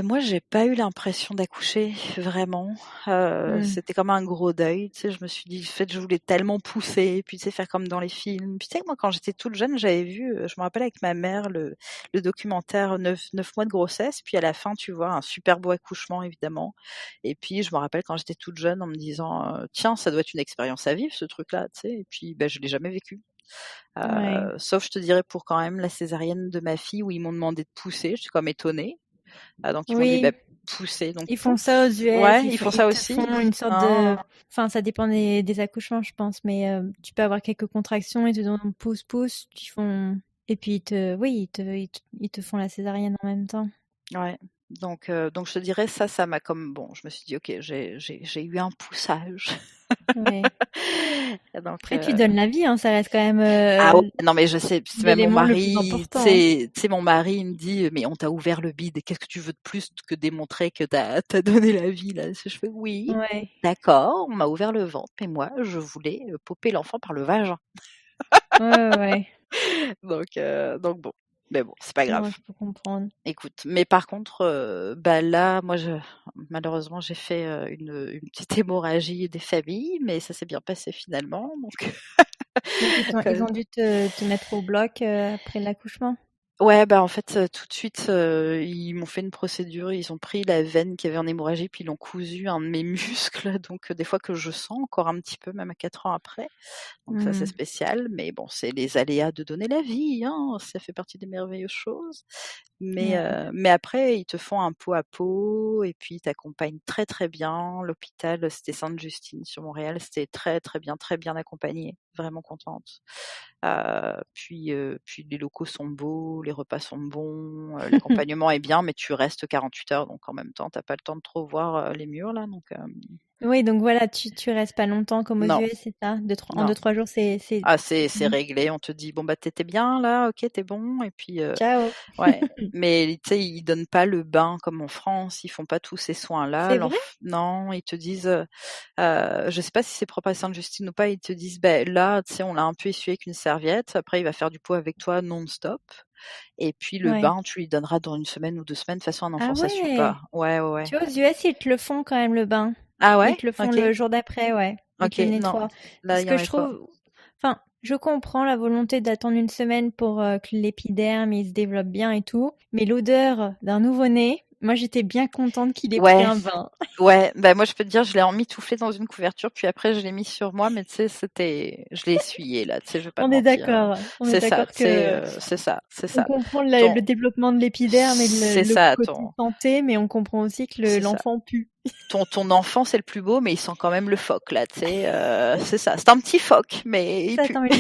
moi, j'ai pas eu l'impression d'accoucher, vraiment. Mmh. C'était comme un gros deuil, tu sais? Je me suis dit, en fait, je voulais tellement pousser, puis tu sais, faire comme dans les films. Puis tu sais, moi, quand j'étais toute jeune, j'avais vu, je me rappelle avec ma mère, le documentaire Neuf mois de grossesse, puis à la fin, tu vois un super beau accouchement, évidemment, et puis je me rappelle quand j'étais toute jeune en me disant, «Tiens, ça doit être une expérience à vivre ce truc-là», tu sais? Et puis, je l'ai jamais vécu. Ouais. Sauf, je te dirais, pour quand même la césarienne de ma fille où ils m'ont demandé de pousser, j'étais comme étonnée. Donc ils m'ont dit: Oui, «Pousser», donc ils font ça aux pousse. US, Ouais, ils font ils ça te aussi? font une sorte de Ah! enfin, ça dépend des accouchements, je pense, mais tu peux avoir quelques contractions, ils te donnent pouce, pouce, ils font et puis ils te font la césarienne en même temps. Ouais, donc je te dirais ça, ça m'a comme bon, je me suis dit: «OK, j'ai eu un poussage». Ouais. Donc Après tu donnes la vie, hein, ça reste quand même, ah ouais, non mais je sais, c'est même mon l'élément le plus mari, tu important, hein. sais mon mari, il me dit: «Mais on t'a ouvert le bide, et qu'est-ce que tu veux de plus que démontrer que tu as donné la vie là?» Je fais: «Oui, Ouais. d'accord, on m'a ouvert le ventre, mais moi je voulais, popper l'enfant par le vagin». Ouais, ouais, ouais. Donc bon, mais bon, c'est pas grave. Non, je peux comprendre. Écoute, mais par contre, là, moi, malheureusement, j'ai fait, une petite hémorragie des familles, mais ça s'est bien passé finalement, donc Donc ils que ont dû te mettre au bloc, après l'accouchement? ouais, en fait, tout de suite, ils m'ont fait une procédure. Ils ont pris la veine qui avait en hémorragie, puis ils l'ont cousue un de mes muscles, donc des fois que je sens encore un petit peu, même à 4 ans après. Donc ça, c'est Mmh. spécial, mais bon, c'est les aléas de donner la vie, hein, ça fait partie des merveilleuses choses. Ouais. Mais après, ils te font un pot à pot, et puis ils t'accompagnent très, très bien. L'hôpital, c'était Sainte-Justine sur Montréal, c'était très, très bien accompagné. vraiment contente. Puis les locaux sont beaux, les repas sont bons, l'accompagnement est bien, mais tu restes 48 heures, donc en même temps, tu pas le temps de trop voir, les murs là, donc Oui, donc voilà, tu restes pas longtemps comme aux non, US, c'est ça? En non. 2-3 jours, Ah, c'est c'est fini. réglé, on te dit: «Bon, bah, tu bien là? OK, t'es bon» et puis, Ciao. ouais, mais tu sais, ils donnent pas le bain comme en France, ils font pas tous ces soins-là. C'est vrai? Non, ils te disent, je sais pas si c'est propre à Sainte-Justine ou pas, ils te disent: «Beh, là, tu sais, on l'a un peu essuyé avec une serviette, après il va faire du pot avec toi non-stop et puis le Ouais. bain, tu lui donneras dans 1 semaine ou 2 semaines. De toute façon, un enfant, Ah ça sue ouais! pas». Ouais, ouais, ouais. Tu vois, aux US, ils te le font quand même le bain. Ah Ils ouais? te le font OK, le jour d'après, ouais. Ils te OK, le non, nettoient. là, Ce il y en que je avait pas. trouve, enfin, je comprends la volonté d'attendre une semaine pour que l'épiderme il se développe bien et tout, mais l'odeur d'un nouveau-né, moi j'étais bien contente qu'il ait pris Ouais. un bain. Ouais, bah, moi, je peux te dire, je l'ai emmitouflé dans une couverture, puis après, je l'ai mis sur moi, mais tu sais, je l'ai essuyé, là, tu sais, je vais pas te On est mentir. d'accord. On est C'est ça, d'accord tu sais, que c'est ça, c'est on ça. comprend Ton, le développement de l'épiderme et c'est le ça, côté santé, mais on comprend aussi que c'est ça. l'enfant pue. Ton enfant, c'est le plus beau, mais il sent quand même le phoque, là, tu sais, c'est ça. C'est un petit phoque, mais il Ça, pue. attends, mais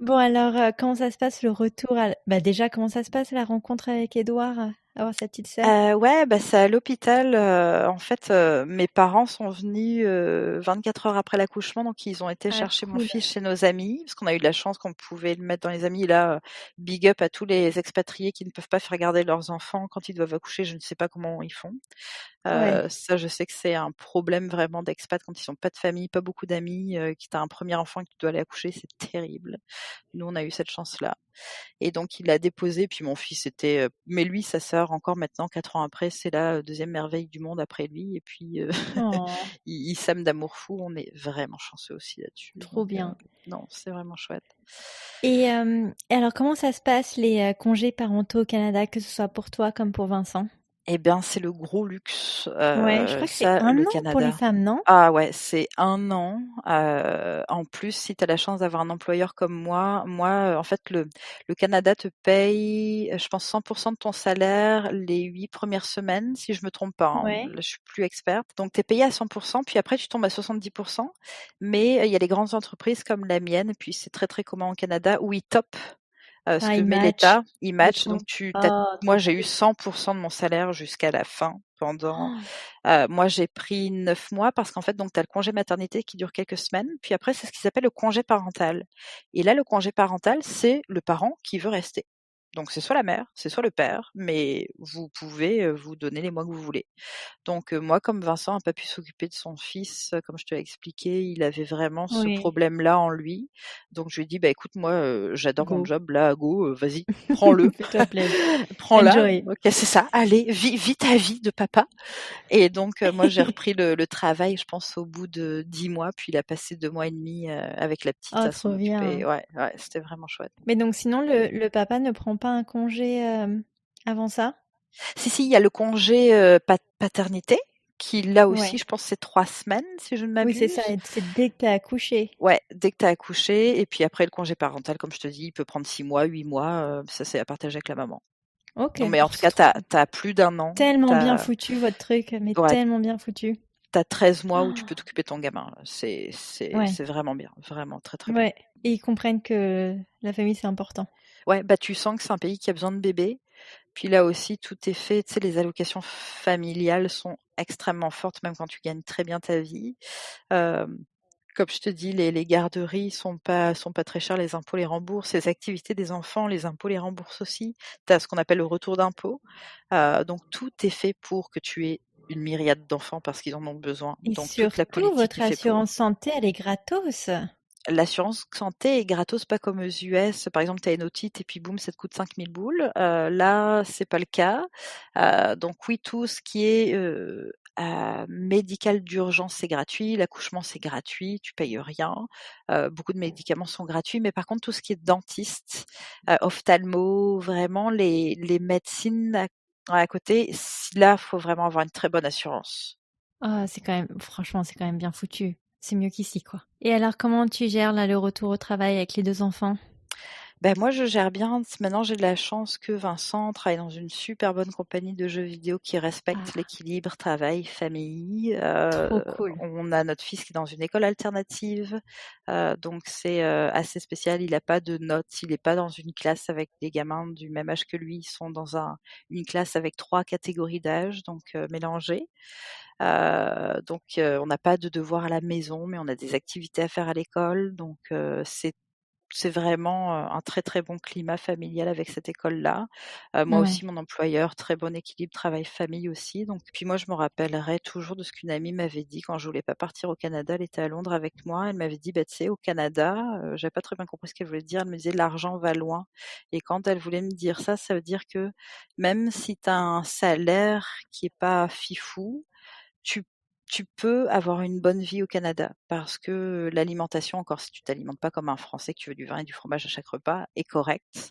bon alors, comment ça se passe le retour bah, déjà, comment ça se passe la rencontre avec Édouard, avoir sa petite sœur? Ouais, bah, c'est à l'hôpital, en fait, mes parents sont venus, 24 heures après l'accouchement, donc ils ont été Ah chercher mon cool. fils chez nos amis, parce qu'on a eu de la chance qu'on pouvait le mettre dans les amis. Là, big up à tous les expatriés qui ne peuvent pas faire garder leurs enfants quand ils doivent accoucher, je ne sais pas comment ils font. Ouais. Ça, je sais que c'est un problème vraiment d'expat quand ils ont pas de famille, pas beaucoup d'amis, que tu as un 1er enfant et que tu dois aller accoucher, c'est terrible. Nous, on a eu cette chance-là. Et donc il l'a déposé, puis mon fils était, mais lui, sa sœur, encore maintenant 4 ans après, c'est la, 2e merveille du monde après lui et puis, Oh, ils s'aiment d'amour fou. On est vraiment chanceux aussi là-dessus, trop donc bien. non, c'est vraiment chouette. Et alors comment ça se passe les, congés parentaux au Canada, que ce soit pour toi comme pour Vincent? Eh bien, c'est le gros luxe, Ouais, je crois que c'est ça, un le an pour les Canada. femmes, non? Ah ouais, c'est 1 an, en plus, si tu as la chance d'avoir un employeur comme moi, en fait, le Canada te paye, je pense 100 de ton salaire les 8 premières semaines, si je me trompe pas, hein. Ouais. Là, je suis plus experte. Donc tu es payé à 100 puis après tu tombes à 70. Mais il y a les grandes entreprises comme la mienne, et puis c'est très, très commun au Canada, où ils topent ce Ah, que ils met matchent l'État, ils le matchent. taux. Donc Oh, moi, trop j'ai eu cool. 100 de mon salaire jusqu'à la fin pendant, moi, j'ai pris 9 mois parce qu'en fait, donc tu as le congé maternité qui dure quelques semaines, puis après, c'est ce qui s'appelle le congé parental. Et là, le congé parental, c'est le parent qui veut rester. Donc c'est soit la mère, c'est soit le père, mais vous pouvez, vous donner les mois que vous voulez. Donc moi, comme Vincent n'a pas pu s'occuper de son fils, comme je te l'ai expliqué, il avait vraiment ce Oui, problème-là en lui. Donc je lui ai dit: «Bah, écoute, moi, j'adore mon go. job là, go, vas-y, prends-le, Fais-toi plaisir. prends-la, Enjoy. OK, c'est ça, allez, vis ta vie de papa». Et donc moi, j'ai repris le travail, je pense au bout de 10 mois, puis il a passé 2 mois et demi, avec la petite Oh, à s'en trop occuper. bien. Ouais, ouais, c'était vraiment chouette. Mais donc sinon le papa ne prend pas un congé, avant ça? Si, si, il y a le congé, paternité qui là aussi, Ouais. je pense c'est 3 semaines si je ne Oui, c'est ça, m'abuse. et c'est dès que tu accouché. Ouais, dès que tu as accouché, et puis après le congé parental, comme je te dis, il peut prendre 6 mois, 8 mois, ça c'est à partager avec la maman. OK. Non, mais Oh, en tout c'est cas, trop tu as plus d'1 an, tu tellement bien as foutu votre truc, mais ouais, tellement bien foutu. tu as 13 mois où tu peux t'occuper de ton gamin, là. Ouais, C'est vraiment bien, vraiment très, très bien. ouais, et ils comprennent que la famille, c'est important. Ouais, bah, tu sens que c'est un pays qui a besoin de bébés. Puis là aussi, tout est fait, tu sais, les allocations familiales sont extrêmement fortes, même quand tu gagnes très bien ta vie. Hem, Comme je te dis, les garderies sont pas très chères, les impôts les remboursent. Les activités des enfants, les impôts les remboursent aussi. Tu as ce qu'on appelle le retour d'impôt. Donc tout est fait pour que tu aies une myriade d'enfants parce qu'ils en ont besoin. Et Donc toute la surtout, politique votre est faite assurance pour. santé, elle est gratos. L'assurance santé est gratos, pas comme aux US. Par exemple, tu as une otite et puis boum, ça te coûte 5 000 boules. Là, c'est pas le cas. Donc oui, tout ce qui est médical d'urgence, c'est gratuit. L'accouchement, c'est gratuit. Tu payes rien. Beaucoup de médicaments sont gratuits. Mais par contre, tout ce qui est dentiste, ophtalmo, vraiment les médecines à côté, là, faut vraiment avoir une très bonne assurance. Ah, c'est quand même, franchement, c'est quand même bien foutu. C'est mieux qu'ici, quoi. Et alors, comment tu gères là le retour au travail avec les 2 enfants? Ben moi, je gère bien. Maintenant, j'ai de la chance que Vincent travaille dans une super bonne compagnie de jeux vidéo qui respecte Ah, l'équilibre travail-famille. trop cool. On a notre fils qui est dans une école alternative, donc c'est assez spécial. Il n'a pas de notes, il n'est pas dans une classe avec des gamins du même âge que lui. Ils sont dans une classe avec 3 catégories d'âge, donc mélangées. On n'a pas de devoirs à la maison, mais on a des activités à faire à l'école, donc c'est vraiment, un très, très bon climat familial avec cette école-là. Moi Ouais. aussi, mon employeur, très bon équilibre travail-famille aussi. Donc puis moi, je me rappellerai toujours de ce qu'une amie m'avait dit quand je voulais pas partir au Canada. Elle était à Londres avec moi. Elle m'avait dit: «Bah, tu sais, au Canada», j'avais pas très bien compris ce qu'elle voulait dire. Elle me disait: «L'argent va loin» et quand elle voulait me dire ça veut dire que même si tu as un salaire qui est pas fifou, tu tu peux avoir une bonne vie au Canada parce que l'alimentation, encore si tu t'alimentes pas comme un Français, que tu veux du vin et du fromage à chaque repas, est correcte.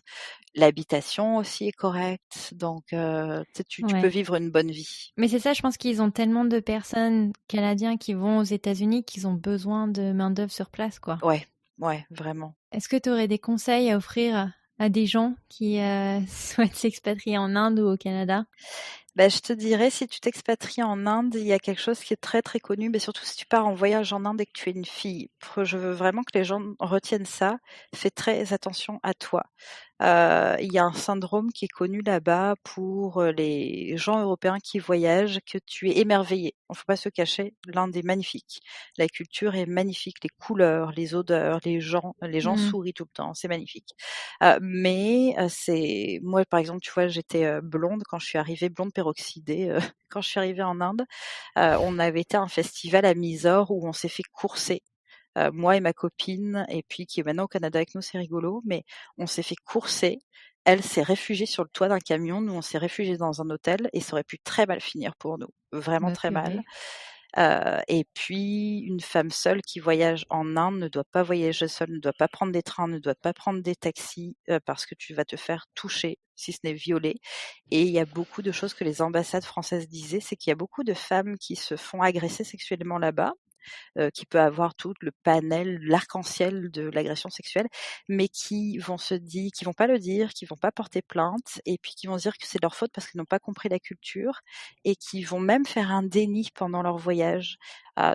L'habitation aussi est correcte, donc tu sais, tu peux Ouais. vivre une bonne vie. Mais c'est ça, je pense qu'ils ont tellement de personnes canadiens qui vont aux États-Unis qu'ils ont besoin de main-d'œuvre sur place, quoi. Ouais, ouais, vraiment. Est-ce que tu aurais des conseils à offrir à des gens qui souhaitent s'expatrier en Inde ou au Canada? Bah, je te dirais, si tu t'expatries en Inde, il y a quelque chose qui est très très connu, mais surtout si tu pars en voyage en Inde et que tu es une fille. Je veux vraiment que les gens retiennent ça. Fais très attention à toi. Il y a un syndrome qui est connu là-bas pour les gens européens qui voyagent, que tu es émerveillé. Il ne faut pas se cacher, l'Inde est magnifique. La culture est magnifique, les couleurs, les odeurs, les gens Hmm. sourient tout le temps, c'est magnifique. C'est moi par exemple, tu vois, j'étais blonde quand je suis arrivée, blonde peroxydée, quand je suis arrivée en Inde. On avait été à un festival à Mysore où on s'est fait courser. Moi et ma copine, et puis qui est maintenant au Canada avec nous, c'est rigolo, mais on s'est fait courser. Elle s'est réfugiée sur le toit d'un camion, nous on s'est réfugiés dans un hôtel et ça aurait pu très mal finir pour nous, vraiment Bah, très mal. purée. Et puis une femme seule qui voyage en Inde ne doit pas voyager seule, ne doit pas prendre des trains, ne doit pas prendre des taxis, parce que tu vas te faire toucher, si ce n'est violer. Et il y a beaucoup de choses que les ambassades françaises disaient, c'est qu'il y a beaucoup de femmes qui se font agresser sexuellement là-bas, qui peut avoir tout le panel, l'arc-en-ciel de l'agression sexuelle, mais qui vont pas le dire, qui vont pas porter plainte, et puis qui vont se dire que c'est de leur faute parce qu'ils n'ont pas compris la culture, et qui vont même faire un déni pendant leur voyage.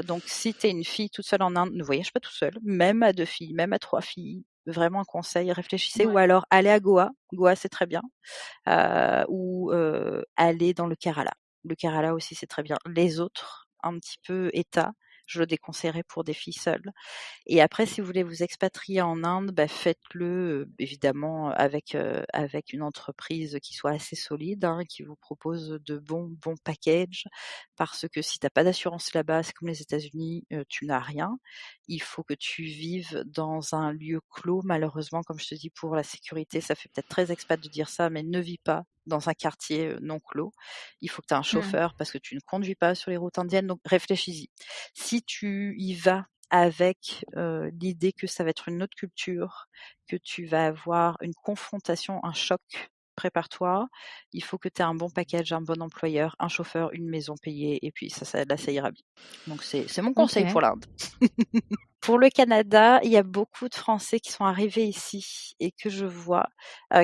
Donc si tu es une fille toute seule en Inde, ne voyage pas tout seul, même à 2 filles, même à 3 filles. Vraiment un conseil, réfléchissez, ou Ouais. alors allez à Goa. Goa, c'est très bien. Ou allez dans le Kerala. Le Kerala aussi, c'est très bien. Les autres, un petit peu État, je le déconseillerais pour des filles seules. Et après, si vous voulez vous expatrier en Inde, bah, faites-le évidemment avec une entreprise qui soit assez solide, hein, qui vous propose de bons packages. Parce que si t'as pas d'assurance là-bas, c'est comme les États-Unis, tu n'as rien. Il faut que tu vives dans un lieu clos. Malheureusement, comme je te dis, pour la sécurité, ça fait peut-être très expat de dire ça, mais ne vis pas dans un quartier non clos. Il faut que tu aies un Hmm. chauffeur parce que tu ne conduis pas sur les routes indiennes. Donc réfléchis-y. Si tu y vas avec l'idée que ça va être une autre culture, que tu vas avoir une confrontation, un choc, prépare-toi. Il faut que tu aies un bon package, un bon employeur, un chauffeur, une maison payée, et puis là, ça ira bien. Donc c'est mon conseil Ok. pour l'Inde. Pour le Canada, il y a beaucoup de Français qui sont arrivés ici et que je vois,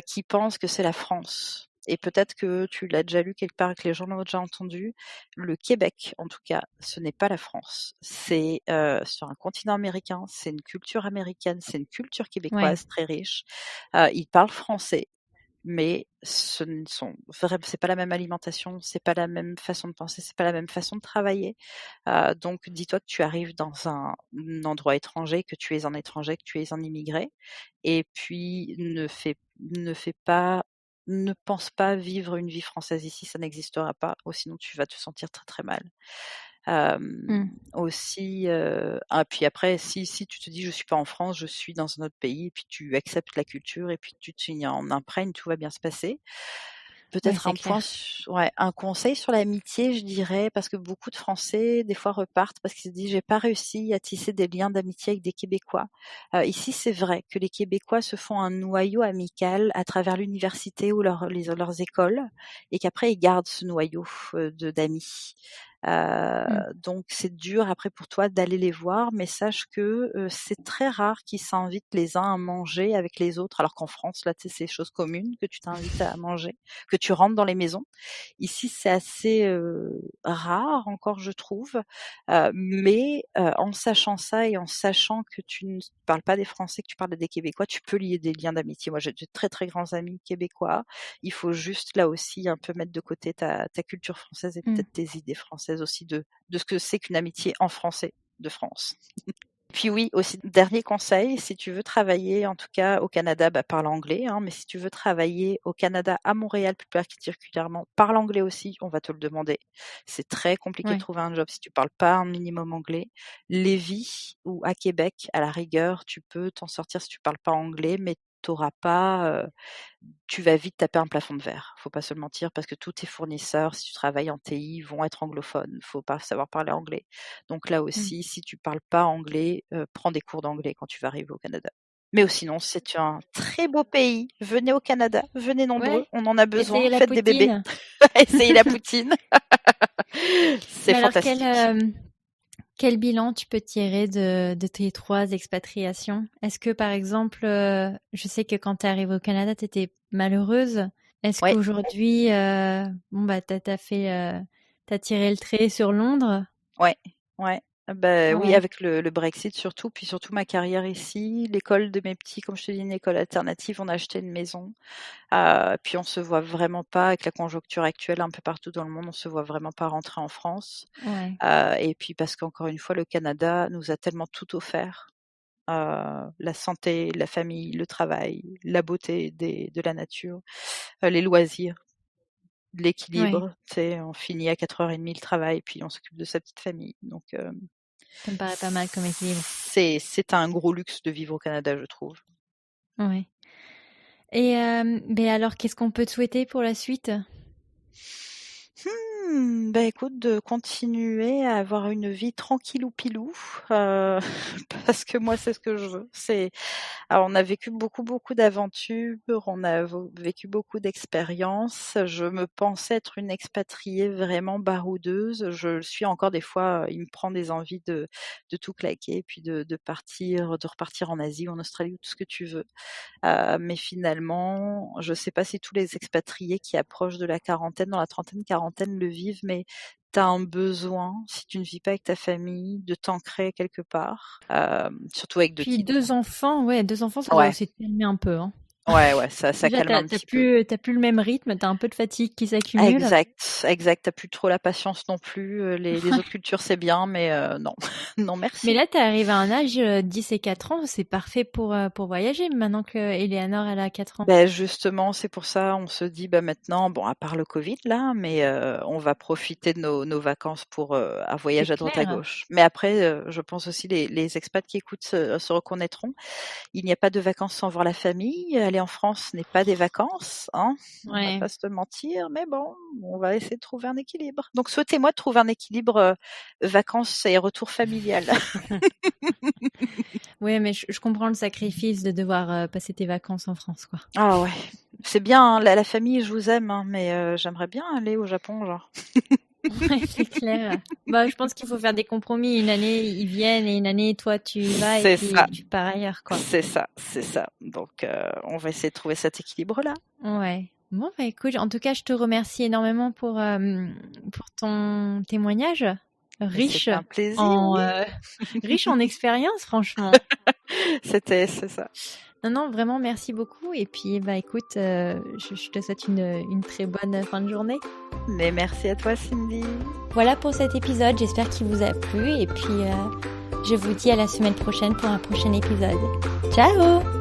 qui pensent que c'est la France. Et peut-être que tu l'as déjà lu quelque part, que les gens l'ont déjà entendu. Le Québec, en tout cas, ce n'est pas la France. C'est sur un continent américain, c'est une culture américaine, c'est une culture Ouais. québécoise très riche. Ils parlent français, mais c'est pas la même alimentation, c'est pas la même façon de penser, c'est pas la même façon de travailler. Donc dis-toi que tu arrives dans un endroit étranger, que tu es un étranger, que tu es un immigré, et puis ne pense pas vivre une vie française ici, ça n'existera pas, ou sinon tu vas te sentir très très mal. Hmm. Aussi, puis après, si tu te dis: «Je suis pas en France, je suis dans un autre pays», et puis tu acceptes la culture et puis tu t'y en imprègnes, tout va bien se passer. Ouais, Peut-être c'est un point clair. s ouais, un conseil sur l'amitié, je dirais, parce que beaucoup de Français, des fois, repartent parce qu'ils se disent: «J'ai pas réussi à tisser des liens d'amitié avec des Québécois». Ici, c'est vrai que les Québécois se font un noyau amical à travers l'université ou leurs écoles, et qu'après ils gardent ce noyau, de d'amis. Donc c'est dur après pour toi d'aller les voir, mais sache que c'est très rare qu'ils s'invitent les uns à manger avec les autres, alors qu'en France, là, tu sais, c'est chose commune que tu t'invites à manger, que tu rentres dans les maisons. Ici, c'est assez rare encore, je trouve, mais en sachant ça et en sachant que tu ne parles pas des Français, que tu parles des Québécois, tu peux lier des liens d'amitié. Moi, j'ai de très très grands amis québécois. Il faut juste là aussi un peu mettre de côté ta culture française et peut-être tes idées françaises aussi de ce que c'est qu'une amitié en français de France. Puis oui, aussi, dernier conseil, si tu veux travailler, en tout cas au Canada, parle anglais, hein, mais si tu veux travailler au Canada, à Montréal plus particulièrement, parle anglais aussi, on va te le demander. C'est très compliqué de trouver un job si tu parles pas un minimum anglais. Lévis ou à Québec, à la rigueur, tu peux t'en sortir si tu parles pas anglais, mais t'auras pas, tu vas vite taper un plafond de verre. Faut pas se le mentir parce que tous tes fournisseurs, si tu travailles en TI, vont être anglophones. Faut pas savoir parler anglais. Donc là aussi, si tu parles pas anglais, prends des cours d'anglais quand tu vas arriver au Canada. Mais sinon, c'est un très beau pays. Venez au Canada, venez nombreux, on en a besoin. Faites des bébés. Essayez la poutine. C'est fantastique. Alors quel bilan tu peux tirer de tes 3 expatriations? Est-ce que, par exemple, je sais que quand tu es arrivée au Canada, tu étais malheureuse. Est-ce qu'aujourd'hui, t'as tiré le trait sur Londres? Ouais. Oui, avec le Brexit surtout, puis surtout ma carrière ici, l'école de mes petits, comme je te dis, une école alternative, on a acheté une maison. Puis on se voit vraiment pas, avec la conjoncture actuelle un peu partout dans le monde, on se voit vraiment pas rentrer en France. Et puis parce qu'encore une fois, le Canada nous a tellement tout offert. La santé, la famille, le travail, la beauté de la nature, les loisirs, l'équilibre. On finit à 4h30 le travail, puis on s'occupe de sa petite famille. Donc, ça me paraît pas mal comme équilibre. C'est un gros luxe de vivre au Canada, je trouve. Ouais. Et alors, qu'est-ce qu'on peut te souhaiter pour la suite? Écoute, de continuer à avoir une vie tranquillou pilou, parce que moi c'est ce que je veux. Alors, on a vécu beaucoup d'aventures, on a vécu beaucoup d'expériences. Je me pensais être une expatriée vraiment baroudeuse. Je le suis encore des fois. Il me prend des envies de tout claquer, puis de repartir en Asie ou en Australie ou tout ce que tu veux. Mais finalement, je sais pas si tous les expatriés qui approchent de la quarantaine, dans la trentaine, quarantaine, le vivent, mais t'as un besoin, si tu ne vis pas avec ta famille, de t'ancrer quelque part, surtout avec 2 kids. Puis 2 enfants, ça doit aussi te calmer un peu, hein. Ouais, ça calme un petit peu. T'as plus le même rythme, t'as un peu de fatigue qui s'accumule. Exact. T'as plus trop la patience non plus. Les autres cultures, c'est bien, mais non. Non, merci. Mais là, t'es arrivé à un âge, 10 et 4 ans, c'est parfait pour voyager, maintenant que Eleanor, elle a 4 ans. Justement, c'est pour ça, on se dit, maintenant, bon, à part le Covid, là, mais on va profiter de nos vacances pour un voyage à droite à gauche. Mais après, je pense aussi les expats qui écoutent se reconnaîtront. Il n'y a pas de vacances sans voir la famille. Aller en France n'est pas des vacances, hein. On va pas se mentir, mais bon, on va essayer de trouver un équilibre. Donc, souhaitez-moi de trouver un équilibre vacances et retour familial. Oui, mais je comprends le sacrifice de devoir passer tes vacances en France, quoi. Ah ouais, c'est bien, hein, la famille, je vous aime, hein, mais j'aimerais bien aller au Japon, genre. Ouais, c'est clair. Je pense qu'il faut faire des compromis. Une année, ils viennent et une année, toi, tu y vas et puis tu pars ailleurs, quoi. C'est ça. Donc, on va essayer de trouver cet équilibre-là. Ouais. Bon, écoute, en tout cas, je te remercie énormément pour ton témoignage. Riche un plaisir, riche en expérience, franchement. C'est ça. Non, vraiment, merci beaucoup. Et puis, écoute, je te souhaite une très bonne fin de journée. Mais merci à toi, Cindy. Voilà pour cet épisode. J'espère qu'il vous a plu. Et puis, je vous dis à la semaine prochaine pour un prochain épisode. Ciao!